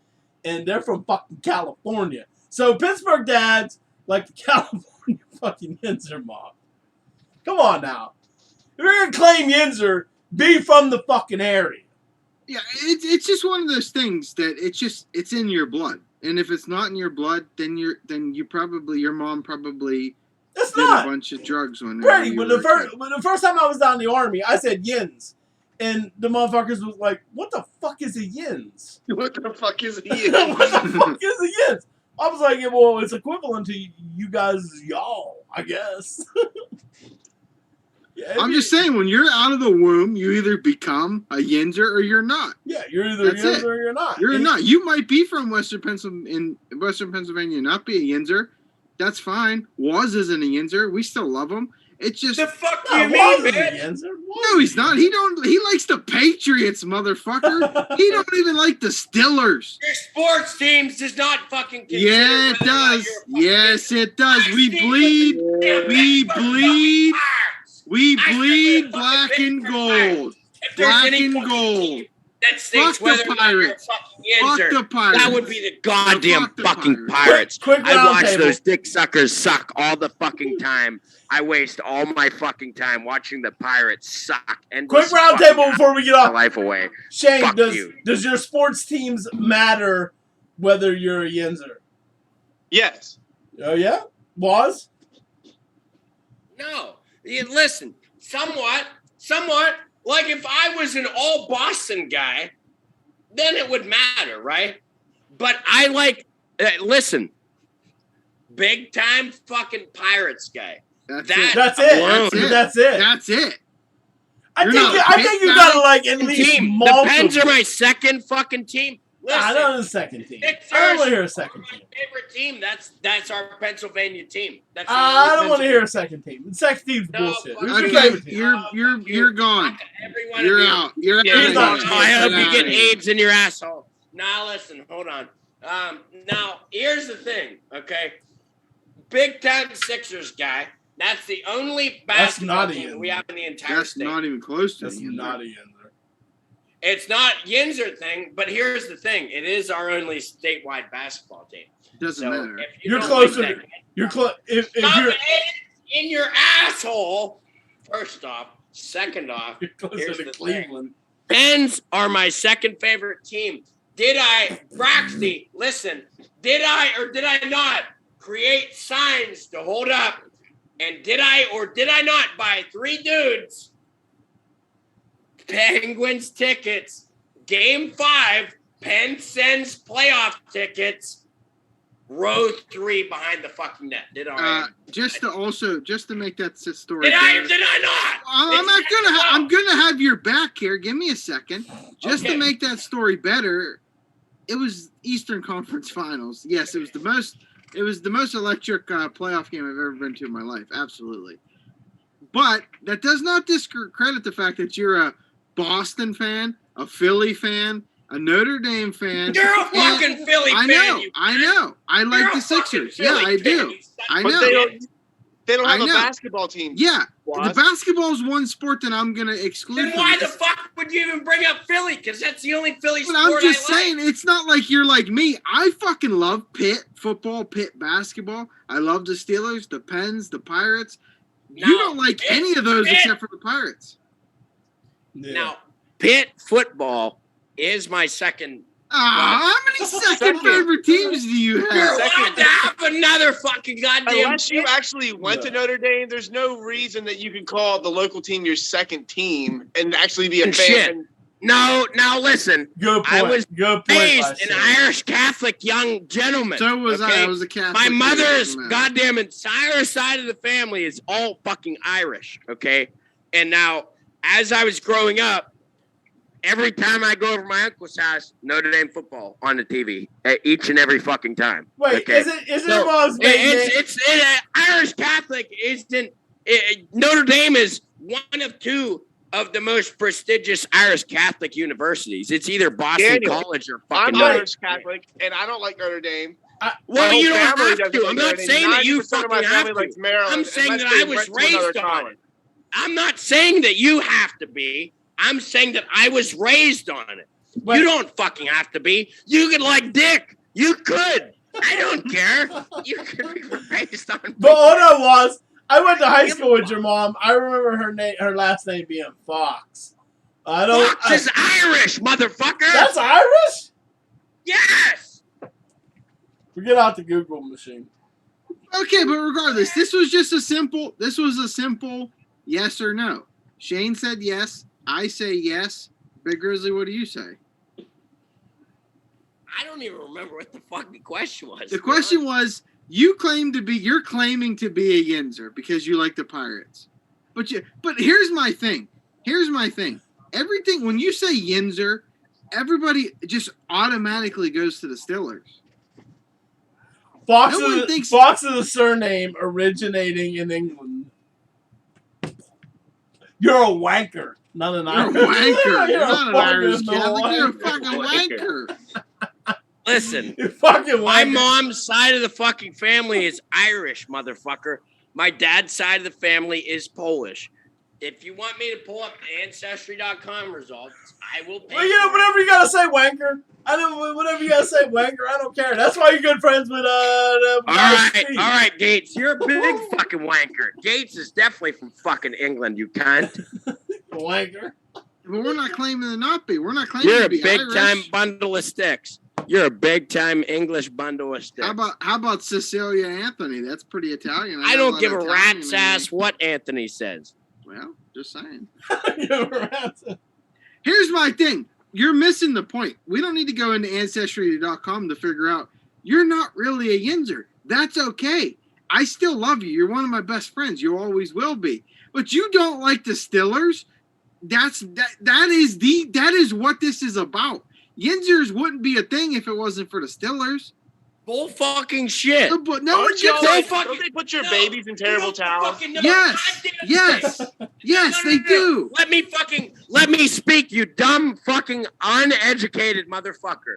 and they're from fucking California. So Pittsburgh Dads like the California fucking Yinzer mob. Come on now. If you're going to claim Yinzer, be from the fucking area. Yeah, it's just one of those things that it's in your blood. And if it's not in your blood, then your mom probably It's did not. a bunch of drugs when Brady, you when were the a kid. first time I was down in the Army, I said Yins. And the motherfuckers was like, what the fuck is a Yins? What the fuck is he? What the fuck is a Yins? I was like, yeah, well, it's equivalent to you guys, y'all, I guess. Yeah, I'm just saying, when you're out of the womb, you either become a Yinzer or you're not. Yeah, you're either That's Yins it. or you're not. You're not. You might be from Western Pennsylvania, not be a Yinzer. That's fine. Waz isn't a Yinzer. We still love him. It's just The fuck No, you Waz mean, is a man? Yinzer. no, he's not. He likes the Patriots, motherfucker. He don't even like the Steelers. Your sports teams does not fucking consider Yeah, it whether or not does. you're a fucking Yes, it does. I We see bleed. what the We Pittsburgh bleed. fucking Pirates. We I bleed see what the black and Pittsburgh gold. If there's Black any and fucking gold. team that states Fuck the whether or not you're a Pirates. fucking Fuck Yinzer, the Pirates. that would be the goddamn Fuck the fucking Pirates. Pirates. Quick I round watch table. those dick suckers suck all the fucking time. I waste all my fucking time watching the Pirates suck. And Quick round table before we get my off. life away. Shane, Fuck does you. your sports teams matter whether you're a Yinzer? Yes. Oh, yeah? Was? No. Listen, somewhat, like if I was an all Boston guy, then it would matter, right? But I like, listen, big time fucking Pirates guy. That's That- it. That's it. Alone. That's it. That's it. I You're think not I think you big gotta like at least Team. The multiple. Pens are my second fucking team. Nah, Listen, not the second team. Nick I don't want First, to hear a second my team. favorite team. That's our Pennsylvania team. That's the I only don't want to hear a Pennsylvania- second team. The second team's No, bullshit. fuck Who's your Okay, favorite team? you're gone. Every one You're of you. out. You're Yeah, out. he's of not. here. Oh, I hope Get you out get of here. AIDS in your asshole. Now listen, hold on. Now here's the thing, okay? Big time Sixers guy. That's the only That's basketball not a team that we Yinzer. have in the entire That's state. not even close to That's the not a Yinzer. Yinzer. It's not Yinzer thing, but here's the thing: it is our only statewide basketball team. Doesn't So matter. if you You're don't closer like to. that, You're close. If stop you're, it in your asshole. First off, second off, you're closer here's to the Cleveland. Pens are my second favorite team. Did I, Braxty, listen, did I or did I not create signs to hold up? And did I or did I not buy 3 dudes Penguins tickets, Game 5, Penn sends playoff tickets, row 3 behind the fucking net? Did I? Just to make that story. Did I or better. did I not? I'm not It's gonna. not. I'm gonna have your back here. Give me a second. Just Okay. to make that story better, it was Eastern Conference Finals. Yes, it was the most. It was the most electric playoff game I've ever been to in my life. Absolutely. But that does not discredit the fact that you're a Boston fan, a Philly fan, a Notre Dame fan. You're a and- fucking Philly I fan. know. you I know. I You're like a the fucking Sixers. Yeah, Philly I fan, do. you son I of a know. bitch. They don't have I a know. basketball team. Yeah. Boss. The basketball is one sport that I'm gonna exclude. Then from why this. the fuck would you even bring up Philly? Because that's the only Philly But sport I'm just I saying, like. it's not like you're like me. I fucking love Pitt football, Pitt basketball. I love the Steelers, the Pens, the Pirates. You Now, don't like Pitt- any of those Pitt- except for the Pirates. Yeah. Now, Pitt football is my second. How many second favorite teams do you You're have? allowed to have another fucking goddamn. Unless you Pitt. actually went to No. Notre Dame, there's no reason that you can call the local team your second team and actually be a fan. Shit. And No, now listen. Good point. I was Good point. Raised an Lysa. Irish Catholic young gentleman. So was I. okay? I was a Catholic. My too, mother's doesn't matter. goddamn entire side of the family is all fucking Irish, okay? And now, as I was growing up, every time I go over to my uncle's house, Notre Dame football on the TV, each and every fucking time. Wait, okay? is it So, your mom's maiden name? it's Irish Catholic isn't. Notre Dame is one of 2 of the most prestigious Irish Catholic universities. It's either Boston Daniel, College or I'm fucking. Irish Catholic, and I don't like Notre Dame. Well, My you whole don't family have doesn't to. like I'm Notre not Dame. saying that you 90% of my fucking family have likes to. Maryland, I'm saying unless that they I was went to another raised on college. it. I'm not saying that you have to be. I'm saying that I was raised on it. Wait. You don't fucking have to be. You could like Dick. You could. I don't care. You could be raised on. But what I was, I went to high school with your mom. I remember her last name being Fox. I don't. Fox is Irish, motherfucker. That's Irish? Yes. We get out the Google machine. Okay, but regardless, this was a simple yes or no. Shane said yes. I say yes. Big Grizzly, what do you say? I don't even remember what the fucking question was. The question was, you're claiming to be a Yinzer because you like the Pirates. But here's my thing. Everything, when you say Yinzer, everybody just automatically goes to the Steelers. Fox, No one is, thinks- Fox is a surname originating in England. You're a wanker. Not an You're a Irish. wanker. You're not an fucking Irish Catholic. You're a wanker. fucking wanker. Listen. You're fucking My wanker. mom's side of the fucking family is Irish, motherfucker. My dad's side of the family is Polish. If you want me to pull up the Ancestry.com results, I will pay Well, you know, for it. whatever you gotta say, wanker. Whatever you gotta say, wanker. I don't care. That's why you're good friends with All right, Gates. You're a big fucking wanker. Gates is definitely from fucking England, you cunt. wanker. But we're not claiming to not be. We're not claiming You're to a be big Irish. time bundle of sticks. You're a big time English bundle of sticks. How about Cecilia Anthony? That's pretty Italian. I got a don't lot give a of Italian rat's in me. ass what Anthony says. Well, just saying. You're Here's my thing. You're missing the point. We don't need to go into Ancestry.com to figure out you're not really a Yinzer. That's okay. I still love you. You're one of my best friends. You always will be. But you don't like the Steelers. That is what this is about. Yinzers wouldn't be a thing if it wasn't for the Steelers. Bull fucking shit. But no one Don't y'all gets like, fucking- don't they put your no, babies in terrible You don't towels? fucking know. Yes. Goddamn Yes. thing. Yes, No, they no, no. do. Let me speak, you dumb fucking uneducated motherfucker.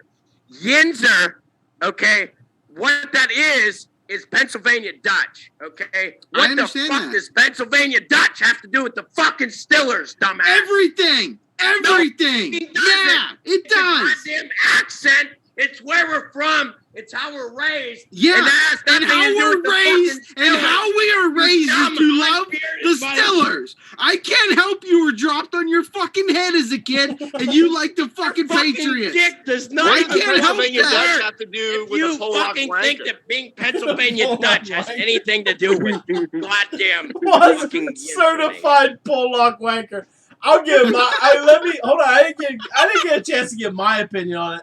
Yinzer, okay, what that is is Pennsylvania Dutch, okay? I What the understand fuck that. does Pennsylvania Dutch have to do with the fucking Stillers, dumbass? Everything. Everything. it doesn't. Yeah, it It's a does. goddamn accent. It's where we're from. It's how we're raised. Yeah, and, that has and nothing how to do we're with the raised, fucking and Stillers. how we are raised is dumb, to love unbearded the Stillers. I can't help you were dropped on your fucking head as a kid, and you like the fucking Fucking Patriots. dick does not I have can't help Pennsylvania that. Dutch have to do If with you the Pollock fucking think wanker. that being Pennsylvania Pollock Dutch has wanker. anything to do with goddamn Was fucking certified Pollock wanker. I'll give my. Hold on. I didn't get a chance to give my opinion on it.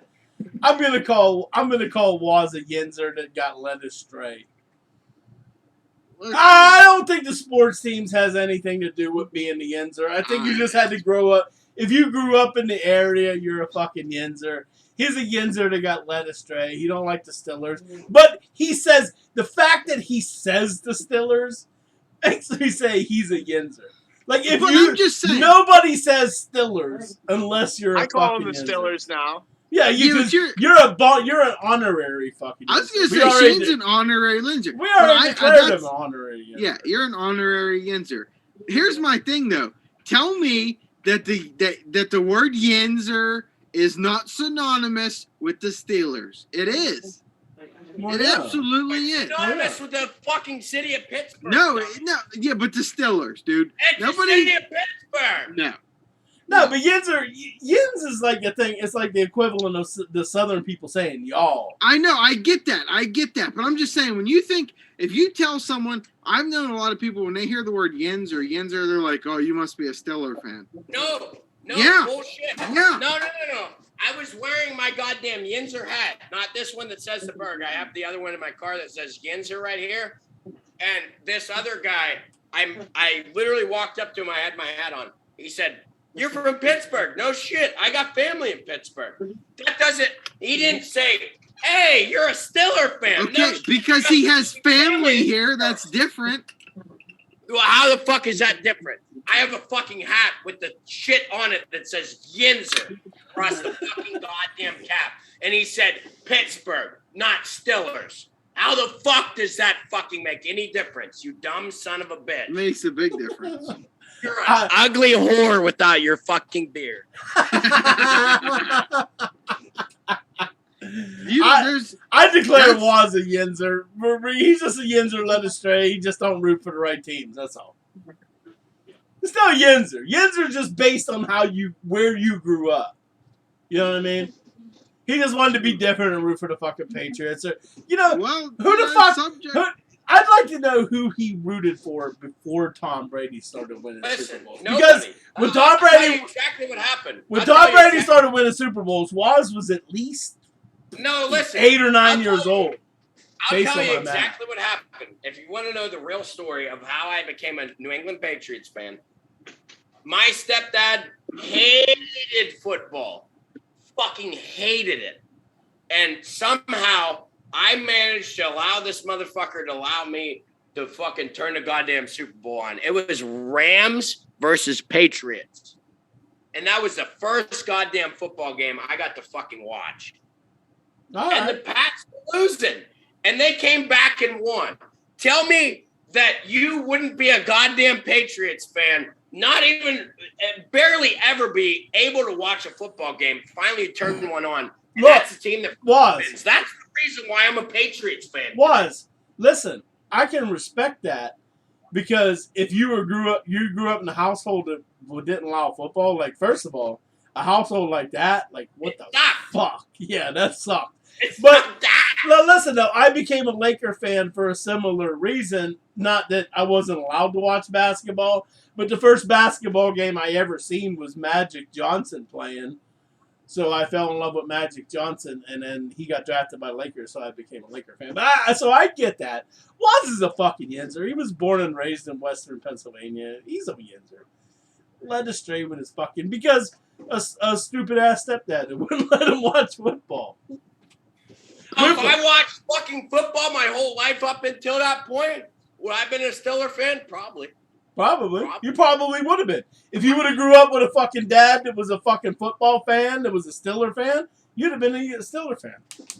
I'm gonna call Waz a yinzer that got led astray. I don't think the sports teams has anything to do with being the yinzer. I think you just had to grow up. If you grew up in the area, you're a fucking yinzer. He's a yinzer that got led astray. He don't like the Stillers. But he says, the fact that he says the Stillers makes me say he's a yinzer. Like, if But you, I'm just saying. nobody says Stillers unless you're a I call them fucking the yinzer. Stillers now. Yeah, Yeah, but you're an honorary fucking. I was yinzer. gonna say Shane's an honorary Linzer. We But already declared him that's- an honorary. Yinzer. Yeah, you're an honorary Yinzer. Here's my thing though. Tell me that the word Yinzer is not synonymous with the Steelers. It is. Well, It yeah. absolutely is. Synonymous with the fucking city of Pittsburgh. No, yeah, but the Steelers, dude. It's the city of Pittsburgh. No. No, but Yins is like a thing. It's like the equivalent of the Southern people saying y'all. I know, I get that. But I'm just saying, when you think, if you tell someone, I've known a lot of people when they hear the word Yinzer, they're like, oh, you must be a Steeler fan. No, Yeah. bullshit. Yeah. No. I was wearing my goddamn Yinzer hat, not this one that says the Berg. I have the other one in my car that says Yinzer right here. And this other guy, I literally walked up to him. I had my hat on. He said, "You're from Pittsburgh." No shit. I got family in Pittsburgh. He didn't say, "Hey, you're a Steeler fan." Okay, No shit. because he has family here, that's different. Well, how the fuck is that different? I have a fucking hat with the shit on it that says Yinzer across the fucking goddamn cap. And he said Pittsburgh, not Stillers. How the fuck does that fucking make any difference, you dumb son of a It bitch? makes a big difference. You're an ugly whore without your fucking beard. I declare Waz a Yinzer. He's just a Yinzer led astray. He just don't root for the right teams. That's all. It's still Yinzer. Yinzer just based on where you grew up. You know what I mean? He just wanted to be different and root for the fucking Patriots. Or, Well, who the fuck? I'd like to know who he rooted for before Tom Brady started winning Super Listen, Bowls. nobody. Because when Tom I'll tell you Brady, exactly what happened. when I'll tell Tom you Brady exactly- started winning Super Bowls, Waz was at least No, listen. 8 or 9 I'll years tell you. old. I'll based tell on you my math. exactly what happened. If you want to know the real story of how I became a New England Patriots fan, my stepdad hated football. Fucking hated it. And somehow I managed to allow this motherfucker to allow me to fucking turn the goddamn Super Bowl on. It was Rams versus Patriots. And that was the first goddamn football game I got to fucking watch. All And the right. Pats were losing. And they came back and won. Tell me that you wouldn't be a goddamn Patriots fan, not even, barely ever be able to watch a football game, finally turn one on. And Look, that's the team that Waz. wins. That's the reason why I'm a Patriots fan. Was listen, I can respect that because if you grew up in a household that didn't allow football, like first of all, a household like that, like what It the sucked. fuck? Yeah, that sucked. It's But- not that. Well, listen though, I became a Laker fan for a similar reason. Not that I wasn't allowed to watch basketball, but the first basketball game I ever seen was Magic Johnson playing. So I fell in love with Magic Johnson, and then he got drafted by Lakers, so I became a Laker fan. But so I get that. Waz is a fucking Yinzer. He was born and raised in Western Pennsylvania. He's a Yinzer. Led astray with his fucking because a stupid ass stepdad that wouldn't let him watch football. If I watched fucking football my whole life up until that point, would I have been a Steeler fan? Probably. Probably. You probably would have been. If you would have grew up with a fucking dad that was a fucking football fan, that was a Steeler fan, you'd have been a Steeler fan.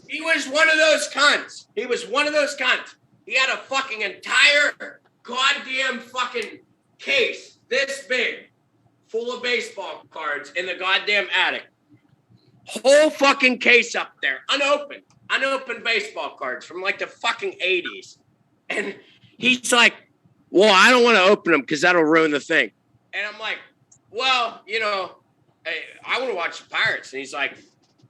He was one of those cunts. He had a fucking entire goddamn fucking case this big full of baseball cards in the goddamn attic. Whole fucking case up there, unopened baseball cards from like the fucking 80s. And he's like, well, I don't want to open them because that'll ruin the thing. And I'm like, well, you know, hey, I want to watch the Pirates. And he's like,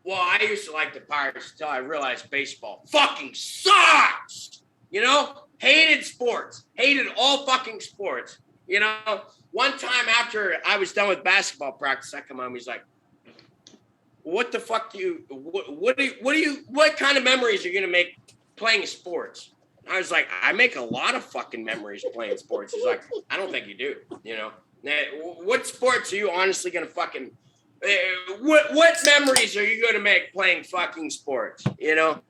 well, I used to like the Pirates until I realized baseball fucking sucks. You know, hated sports, hated all fucking sports. You know, one time after I was done with basketball practice, I come home, he's like, what the fuck do you, what kind of memories are you going to make playing sports? I was like, I make a lot of fucking memories playing sports. He's like, I don't think you do, you know. Now, what sports are you honestly going to fucking, what memories are you going to make playing fucking sports, you know?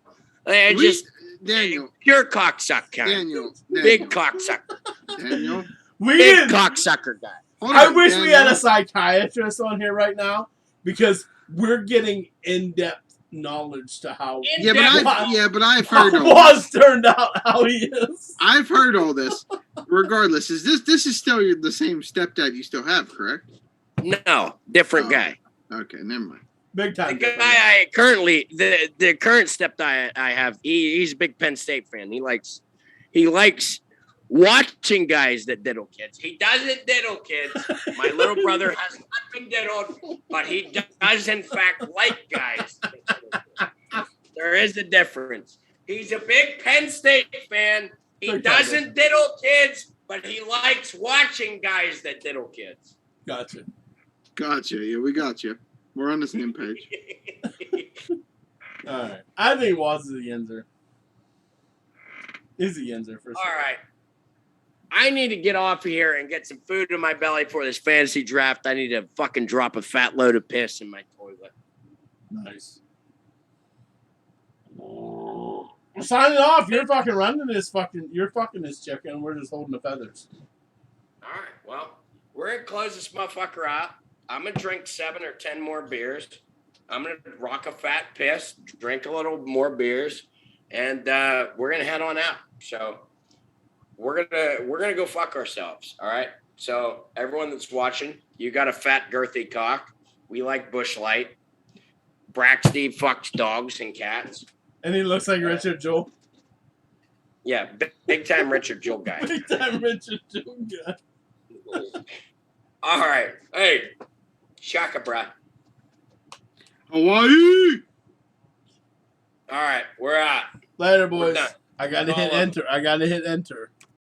Just Daniel. Pure cocksucker kind. Daniel. Big cocksucker. Daniel. Big cocksucker guy. I wish we had a psychiatrist on here right now because we're getting in-depth knowledge to how but I've heard all Waz turned out how he is. I've heard all this. Regardless, is this is still the same stepdad you still have, correct? No, different guy. Okay, never mind. Big time. The guy I currently the current stepdad I have, he's a big Penn State fan. He likes watching guys that diddle kids. He doesn't diddle kids. My little brother has not been diddled, but he does in fact like guys. There is a difference. He's a big Penn State fan. He doesn't diddle kids, but he likes watching guys that diddle kids. Gotcha. Yeah, we got you. We're on the same page. All right. I think Waz is a Yinzer. He's a Yinzer for sure. All right. I need to get off of here and get some food in my belly for this fantasy draft. I need to fucking drop a fat load of piss in my toilet. Nice. We're signing off. You're fucking running this fucking. You're fucking this chicken. We're just holding the feathers. All right. Well, we're gonna close this motherfucker out. I'm gonna drink 7 or 10 more beers. I'm gonna rock a fat piss, drink a little more beers, and we're gonna head on out. So we're gonna go fuck ourselves. All right. So everyone that's watching, you got a fat girthy cock. We like Bush Light. Braxty fucks dogs and cats. And he looks like Richard Jewell. Yeah, big time Richard Jewell guy. Big time Richard Jewell guy. All right. Hey, Shaka Bra. Hawaii. All right, we're out. Later, boys. done. I gotta hit enter.